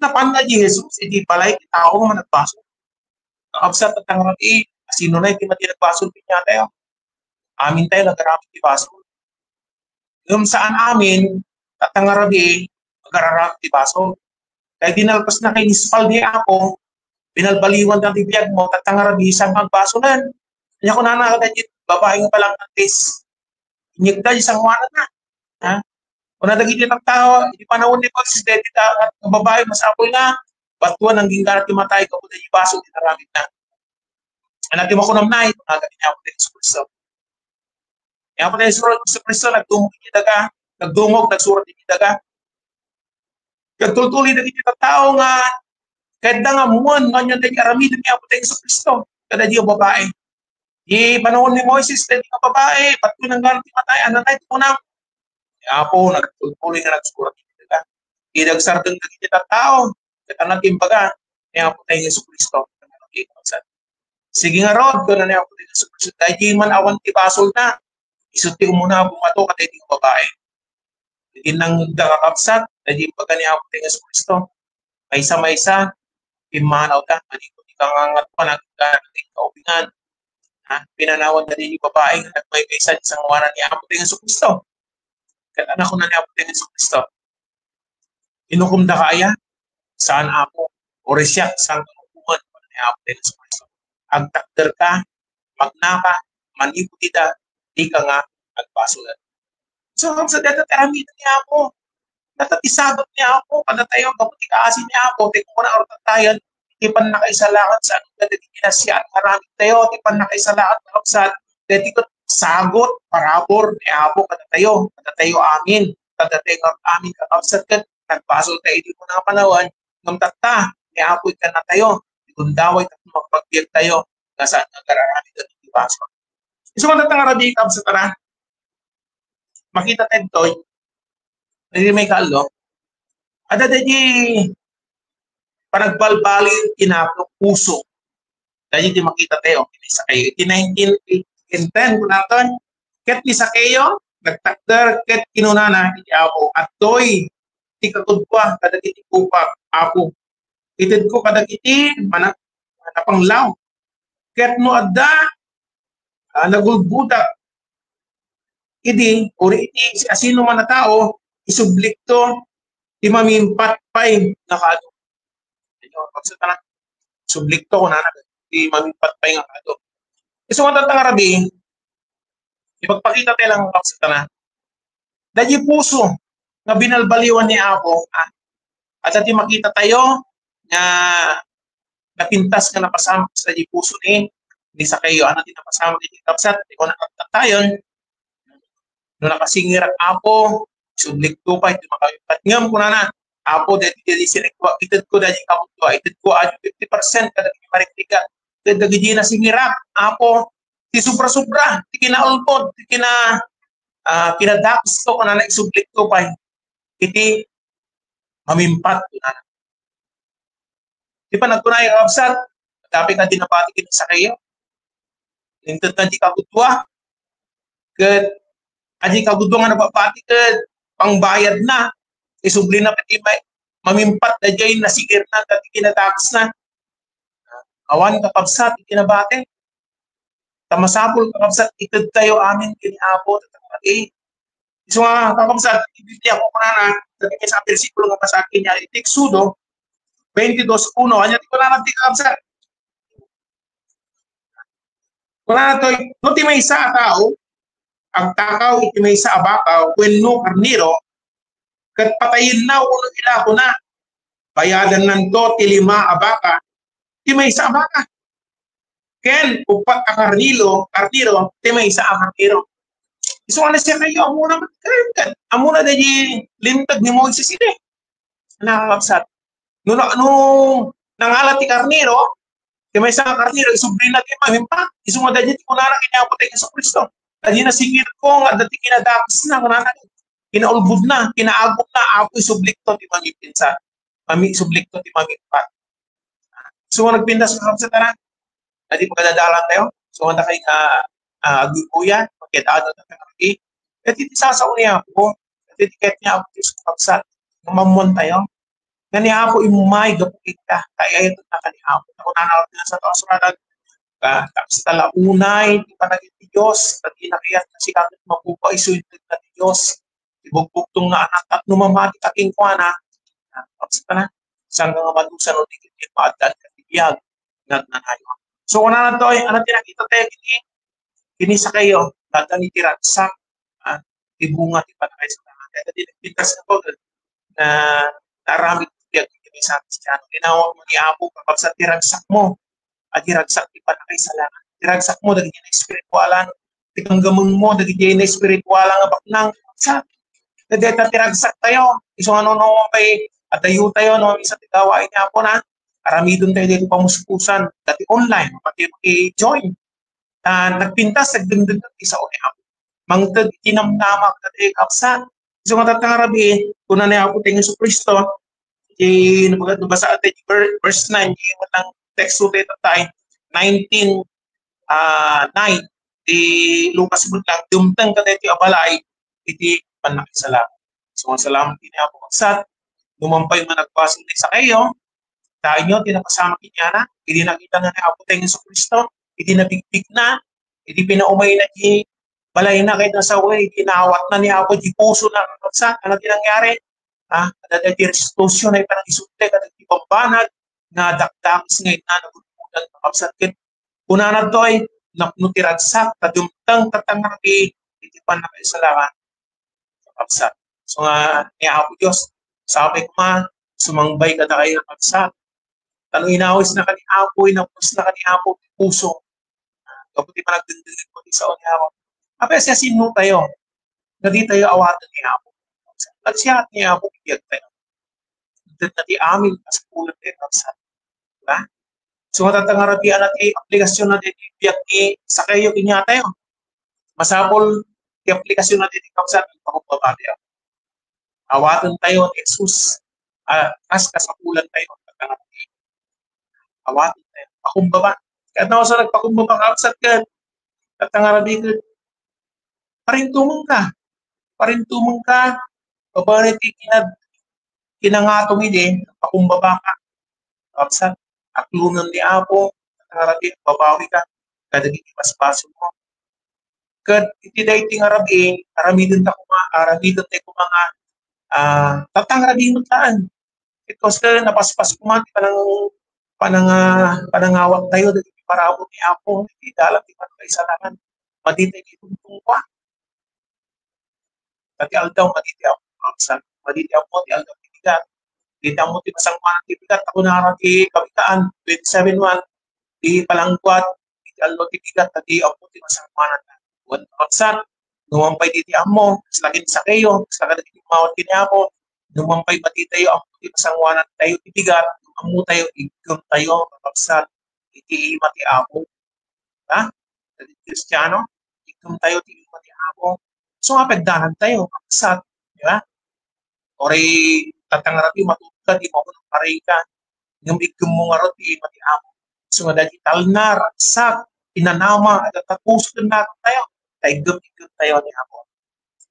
Napan na di Jesus, iti balay, tao ang managbasol. Nakabsat at ang rabi, sino na iti mati nagbasol, pinya tayo. Amin tayo, nag-arami iti basol. Yung saan amin, tatangarabi, mag-ararap iti basol. Kaya dinalpas na kay Nispal di ako, binalbaliwan ng tibiyag mo, tatangarabi, isang magbasolan. Kanya ko nanakadadit, babaeng palang antis. Inyagda, isang wana na. Ha? Kung nadagit yung tao, hindi panahon ni Pagsisteti, at babae, masapoy na, batuan ang ginggarat yung matay, kapunan yung baso, dinaramit na. Anak yung makunam na, ito nagalit niya ako din sa Kristo. Kaya po tayo sa Kristo, nagdumog yung daga, nagsurat yung daga. Nagtultuloy na yung tao nga, kahit na nga muwan, nga tayo aramidan niya po tayo sa Kristo, kada di yung babae. Di panahon ni Moises, tayo yung babae, patuloy ng garat yung matay, anak tayo po nang, kaya po, nagtultuloy na nagsurat yung daga. Inagsardang na yung tao, kaya natin baga, kaya po tayo sa Kristo. Sige nga Rod, kung na po tayo sa Kristo, dahil di man awan tibasol na, isuti ko muna bumato ka tayo yung babae. Hindi nang nakakapsat, dahil di baga niya po tayo sa Kristo, maysa-maysa, imanaw ka, manikot ikangangat pa, nagkakating kaubingan, pinanawan na din yung babae, nagmay-maysa isang wanan niya po tayo sa Kristo. Kaya anak ko na niya po tayo sa Kristo. Inukum na kaya, saan ako, o resyak, saan kamukuhan, niya po tayo sa Kristo. Agtakder ka, magnaka, maniputida, di ka nga agpasulan. So, sa data teramitan niya ako, natatisagot niya ako, kada tayo, kaputi kaasin niya ako, teko ko na orta tayo, di pa nakaisalakan sa anong dati kinasya at maraming tayo, di pa nakaisalakan sa dati ko sagot, parabor, niya ako, kada tayo amin, kada tayo amin, kakapsat ka, nagpasol tayo, di ko na panawan, ng tata, niya ako ka na tayo, gundaway at magpagpiyag tayo na saan nagararami doon yung pasok. So, kung natangarami ka sa tara, makita tayo ito, hindi may kalo, ada di panagbalbali kinapro puso. Dahil di makita tayo, sa kayo. Iti 1910, kung natin, ket ni sa kayo, nagtakder, ket kinunana, iti ako, at to'y, iti kakudwa, kadag iti kupak, ako, itid ko kadag iti manapanglaw. Ket no adda nagulbudak idi uri iti asino man na tao isublikto ti mamimpat pay nakado. Pagsatana sublikto ko na ti mamimpat pay nga kado. Isu man tatang arabi ipagpakita tayo lang pagsatana. Dahil puso nga binalbaliwan ni ako at ati makita tayo na napintas ka napasama sa di puso ni sa kayo ano din napasama di kapsat di ko nakatayon no nakasingir ako sublik to pa ito makapat ngam ko na apo dati sinigwa itid ko dati kaputwa itid ko adyo 50% kada mariktika kada gidi na singirak apo ti sobra-sobra ti kinaulpod ti kinadax to ko na naisublik to pa iti mamimpat ko na. Di pa nagtunay ang absat, dapat na dinapatikin sa kayo. Lintad na di kagudwa. Kat, adi kagudwa nga napapati kat, pangbayad na. Isubli na pati may mamimpat na dyan, nasigir na, kat ikinatakas na. Awan kapabsat, ikinabate. Tamasapol kapabsat, itad tayo amin, kiniabot, so nga, kapabsat, ibibigyan ko na sabi niya sa versikulo nga pasakin niya, itiksudo, 22:1, hanya di ko na nagtikabsat. Kung na ito, no ti may isa tao, ang takaw iti may isa abakaw, when no karniro, kat patayin na, uno ila ko na. Bayadan nanto, tilima abaka, ti may isa abaka. Ken, upat akarniro, ti may isa akarniro. So, ano siya kayo, amuna magkakan. Amuna na di lintag ni Moises ide. Nakakapsat. Nung nangalat ti karniro, ti may isa karniro, isubrin natin mamimpa. Isumada di kunana kinyapo tayo sa Kristo. Adi na singit ko, nga dati kinadakas na, kunana kinaulbud na, kinaagok na, ako isublikto ti mamipinsa. Sublikto ti mamimpa. So, nagpindas ka sa tanan. Adi pagkadadalan tayo. So, wala kayo agikuya, magkitaado na kami. At itisasaw niya ako, at itiket niya ako sa kapsat, mamon tayo. Kanya ako imumay, gapukit ka, kaya ito na kanya ako. Ako nanawag na sa taong suradan, tapos talaunay, di pa naging ni Diyos, at inakiyat na si kakit mapupa, isuintid na ni Diyos. Ibugbugtong na anak at numamati aking kuwana, kapsat na, isang nga madusan o tigit paadal katibiyag, nagnanayo. So, na to, ano tinakita tayo, kini sa kayo, dagang itiratsak, tibunga, tipanakay sa tangan. Kaya pintas na to, na naramit biyag kini sa Kristiyano. Tinawag mo ni Apo, kapag sa tiragsak mo, at tiragsak, tipanakay sa langan. Tiragsak mo, daging yan na espiritualan. Tikanggamon mo, daging yan na espiritualan nga baknang. Sa, nadeta tiragsak tayo. Isong ano pa'y, at tayo tayo, no, isa tigawain niya po na, aramidon tayo dito pamuspusan, dati online, pati i-join. Nagpintas, nagdundun isa o niya. Mangtag tinamnamak dati kapsa. So nga tatangarabi, kuna na ako tingin sa Kristo, nabasa ate, verse 9, yung lang text ulit tayo, 19:9, di Lucas Butlang, dumtang ka dati abalay, iti panakisalam. So ang salamat din ako kapsat, lumampay managpasok sa kayo, tayo nyo, tinapasama kinyana, hindi nakita na na ako tingin sa Kristo, hindi nabigtig na, hindi pinaumay na di balay na kahit nasa way, tinawat na niya ako, di puso na kapsa, ano tinangyari? Dati restitution ay parang isunte, kada di pambanag, na dakdakis ngayon na nagulungan na kapsat. Una na to ay napunutiragsak, tadumtang tatangabi, itipan na kayo sa langan, kapsat. So nga, niya ako Diyos, sabi ko man, sumangbay ka na kayo ng kapsat. Tanong inawis na kaniapo, inapos na kaniapo, puso. Kaputi pa nagdindilin ko sa o niya ako. Apa siya sino tayo? Nadi tayo awatan ni Apo. At siya at ni Apo, bigyan tayo. Nadi amin, as pulat tayo kapsat. Diba? So matatangarabian natin, aplikasyon natin, bigyan ni sa kayo, kinya tayo. Masapol, aplikasyon natin, kapsat, pagpapabali ako. Awatan tayo ni Jesus. As kasapulan tayo. Awatan tayo. Pakumbaba. Kahit na ako sa nagpakumbaba kapsat ka, tatangarabi ka, parintumong ka, babarit kinangatong hindi, pakumbaba ka, kapsat, aklunan ni Apo, tatangarabi, babawi ka, kadaging ipaspaso mo. Kad itiday ting arabi, aramidon tayo mga, tatangarabi mo taan. Because napaspas ko man, panangawak tayo, dahil parabot ni Apo, hindi dalang di pa sa langan. Maditay kitong pa. Tati aldaw, maditay ako. Maditay ako, ti aldaw tibigat. Dita mo, ti pasangkuhan ng tibigat. Ako na ti kabitaan, 27-1, ti palangkwat, ti aldaw tibigat, tati ako ti pasangkuhan ng buwan kapsat. Numampay diti amo, lagin sa kayo, sa kadagin mawat kini ako, numampay matitayo, ako ti pasangkuhan ng tayo tibigat, amo tayo, igam tayo, kapsat, iti mati ako. Ha? Dati Kristiyano, igam tayo, iti mati ako. So, pagdanan tayo, kapsat, di ba? Oray, tatangarabi, matutuka, di mo ko ng paray ka. Yung igam mo nga rin, iti mati ako. So, nga dati talnar, sak, inanama, at tapuso na tayo. Igam tayo ni ako.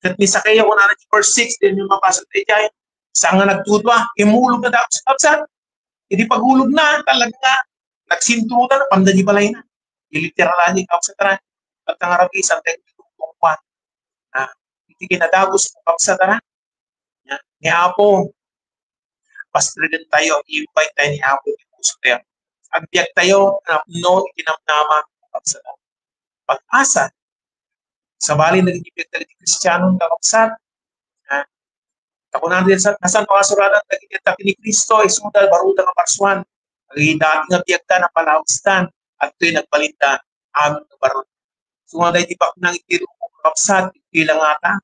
At misa kayo, kung na verse 6, din yung mapasok tayo dyan. Saan nga nagtutwa, imulog na daw sa kapsat. Hindi paghulog na, talaga nga, nagsinturutan na, pandali balay na. Iliteralan yung kapsat na. At ang arabi, isang teknikong kwan. Hindi kinadagos ng kapsat na. Ni Apo, pastrigan tayo, i-invite tayo ni Apo, i-puso tayo. Agbiyak tayo, no, ikinamnama ng kapsat na. Pag-asa, sa bali nagigipit tayo ni Kristiyano ng kapsat, Takunan din sa nasan pakasuradan tagiti ni Kristo isudal baruta nga parswan. Agi dati nga biyagta na palawistan at to'y nagpalinda amin nga barut. Sumaday di pa nang itiro ko kapsat ilang ata.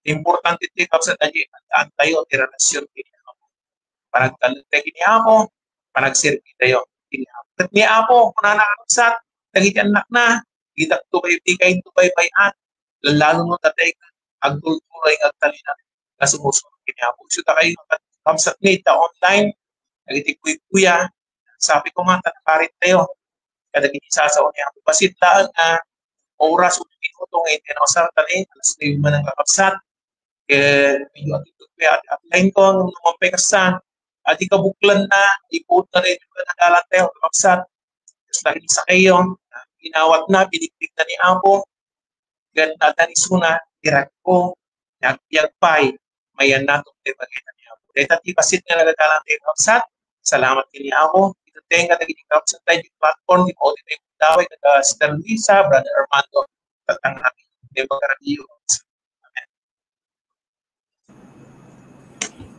Importante iti kapsat aji at tayo ti relasyon kini amo. Panagtalente kini amo, panagsirbi tayo kini amo. Ket ni amo kuna nakapsat dagiti anak na kita tubay tikay tubay bayan. Lalo mo tatay agtulturay agtalina na sumusunod kini amo. So ta kayo kamsat ni ta online nagiti kuya sabi ko man tanakarit tayo kada kinisasaon niya basit laan nga oras ulit ko itong 18 na masarap tali alas 9 man ang kakapsat medyo atitut kuya upline ko ang numampay kasan at ikabuklan na ipot na rin yung nagalan tayo kakapsat tapos nakinig sa kayo ginawat na biniklik na ni Amo gan natanisuna direct ko nagpiyagpay mayan natong tibagay niya dahil tati basit nga nagagalan tayo kakapsat salamat kini Amo ito tayo nga naging kakapsat tayo yung platform di mo tayo daway kag Sister Luisa, Brother Armando, tatang namin. Di ba karamiyo?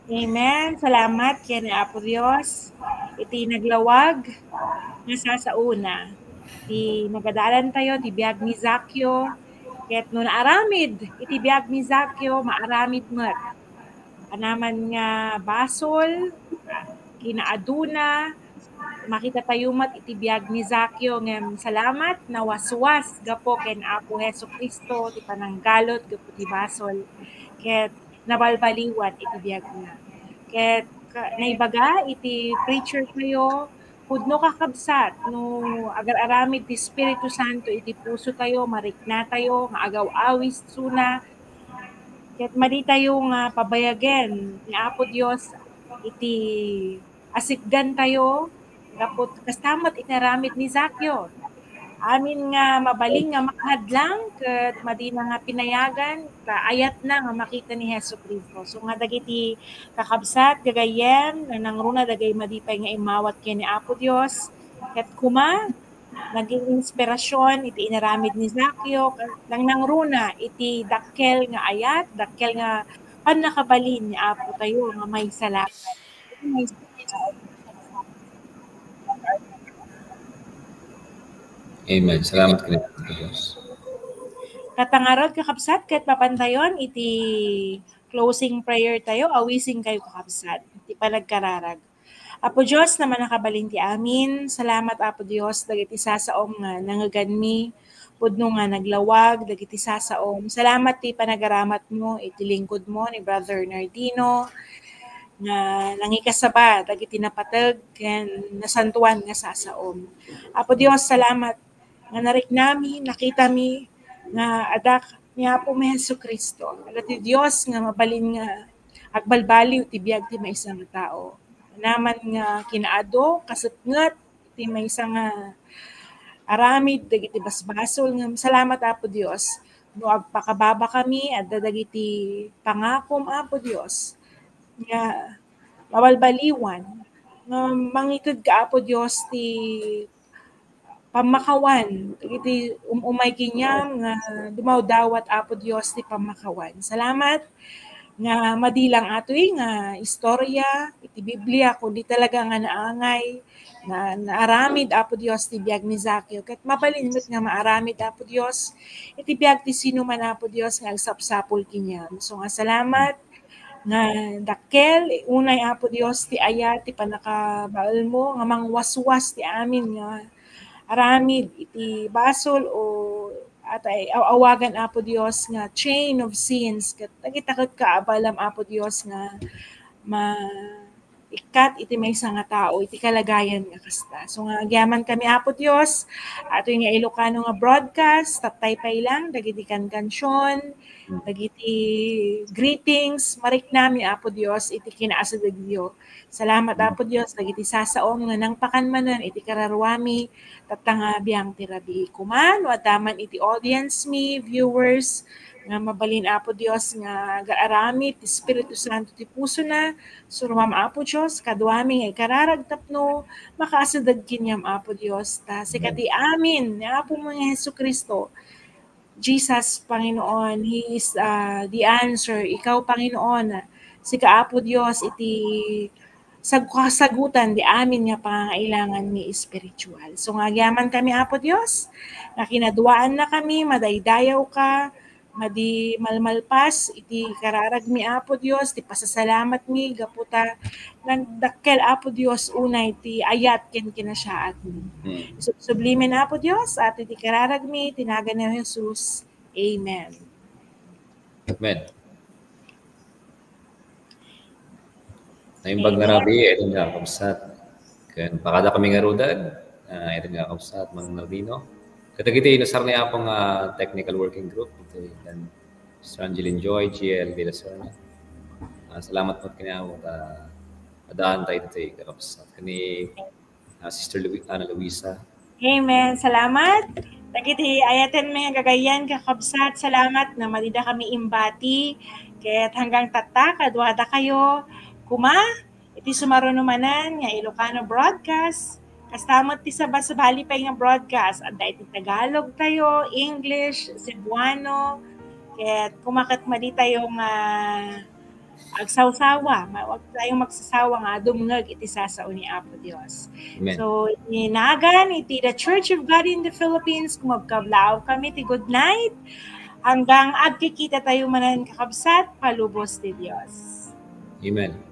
Amen. Salamat kay ni Apo Dios. Iti naglawag nga sa una. Iti nagadalan tayo, iti biyag ni Zakyo. Ket no naaramid, iti biyag ni Zakyo, maaramid met. Anaman nga basol, kinaaduna, makita tayo mat itibiyag ni Zakyo ngem salamat na waswas gapo ken Apo Hesu Kristo ti pananggalot gapo ti basol ket nabalbaliwan itibiyag na ket naibaga iti preacher kayo pudno kakabsat no agar-aramid ti Espiritu Santo iti puso tayo marikna tayo nga agaw-awis suna ket madi tayo nga pabayagen ni Apo Dios iti asikdan tayo kapot kastamat inaramid ni Zakyo. Amin nga mabaling nga makahadlang ket madina nga pinayagan kaayat na nga makita ni Hesu Kristo. So nga dagiti kakabsat gagayem nanangruna dagay madipay nga imawat ken ni Apo Dios ket kuma naging inspirasyon iti inaramid ni Zakyo nang nangruna iti dakkel nga ayat, dakkel nga panakabalin ni Apo tayo nga may salamat. May Amen. Salamat kini Diyos. katangarod kakabsat ket papantayon iti closing prayer tayo awising kayo kakabsat iti panagkararag. Apo Dios naman nakabalin ti amin. Salamat Apo Dios dagiti sasaom nga nangaganmi pudno nga naglawag dagiti sasaom. Salamat ti panagaramat mo iti lingkod mo ni Brother Nardino nga nangikasaba dagiti napateg ken nasantuan nga sasaom. Apo Dios salamat nga nariknami nakita mi nga adak ni Apo Hesu Kristo. Ti Dios nga mabalin nga agbalbaliw ti biag ti maysa nga tao. Naman nga kinaado kasatngat ti maysa nga aramid dagiti basbasol nga salamat Apo Dios. No agpakababa kami at dagiti pangakom Apo Dios nga mabalbaliwan nga mangitid ka Apo Dios ti pamakawan iti umay kinyam nga dumawdawat Apo Dios ti pamakawan. Salamat nga madilang atoy nga istorya iti Biblia kundi talaga nga naangay na naaramid Apo Dios ti biag ni Zakyo ket mabalingot nga maaramid Apo Dios iti biag ti sino man Apo Dios nga agsapsapol kinyam. So nga salamat nga dakkel unay Apo Dios ti ayat ti panakabaal mo nga mangwaswas ti amin nga aramid iti basol o at ay awagan Apo Dios nga chain of sins ket tagitakot ka abalam Apo Dios nga ikat iti maysa nga tao iti kalagayan nga kasta. So nga agyaman kami Apo Dios ato nga Ilocano nga broadcast tataypay lang dagiti kankansyon dagiti greetings mariknami Apo Dios iti kinaasa dagito. Salamat Apo Dios dagiti sasaom nga nang pakanmanan iti kararwami tatanga biyang tirabi kuman wadaman iti audience mi viewers nga mabalin Apo Dios nga gaarami ti Espiritu Santo ti puso na surmam Apo Dios kadwami nga ikararagtapno makaasadag kinyam Apo Dios ta sikati amin ni Apo mo nga Hesu Kristo Jesus, Panginoon, He is the answer. Ikaw, Panginoon, si Kaapo Dios, iti sagutan di amin nga pangangailangan ni spiritual. So ngagyaman kami, Apo Dios, na kinaduaan na kami, madaydayaw ka, madi malmalpas, iti kararag mi, Apo Dios, ti pasasalamat mi, gaputa, nagdakkel, Apo Dios, unay, ti ayat ken kinasyaat mi. Sublimen, Apo Dios, at iti kararag mi, tinagan ni Jesus. Amen. Amen. Naimbag nga rabi, ito nga kabsat. Kan pakada kami nga rudan, ito nga kabsat, mga Nardino. Katagiti, inasar na yapong technical working group. Ito yan, Mr. Angeline Joy, GL de la Serna. Salamat po kinawag. Adaan tayo dito, kabsat. Kani Sister Ana Luisa. Amen. Salamat. Tagiti, ayaten mga gagayan, kakabsat. Salamat na malida kami imbati. Kaya't hanggang tata, kadwada kayo. Kuma, iti sumarunumanan nga Ilocano broadcast. Kastamot ti sabali pa nga broadcast. At iti Tagalog tayo, English, Cebuano. Kaya't kumakat mali tayong agsawsawa. Huwag tayong magsasawa nga dumngag iti sasao ni Apo Dios. Amen. So, inagan iti the Church of God in the Philippines. Kumagkablao kami ti good night. Hanggang agkikita tayo manan kakabsat, palubos ti Dios. Amen.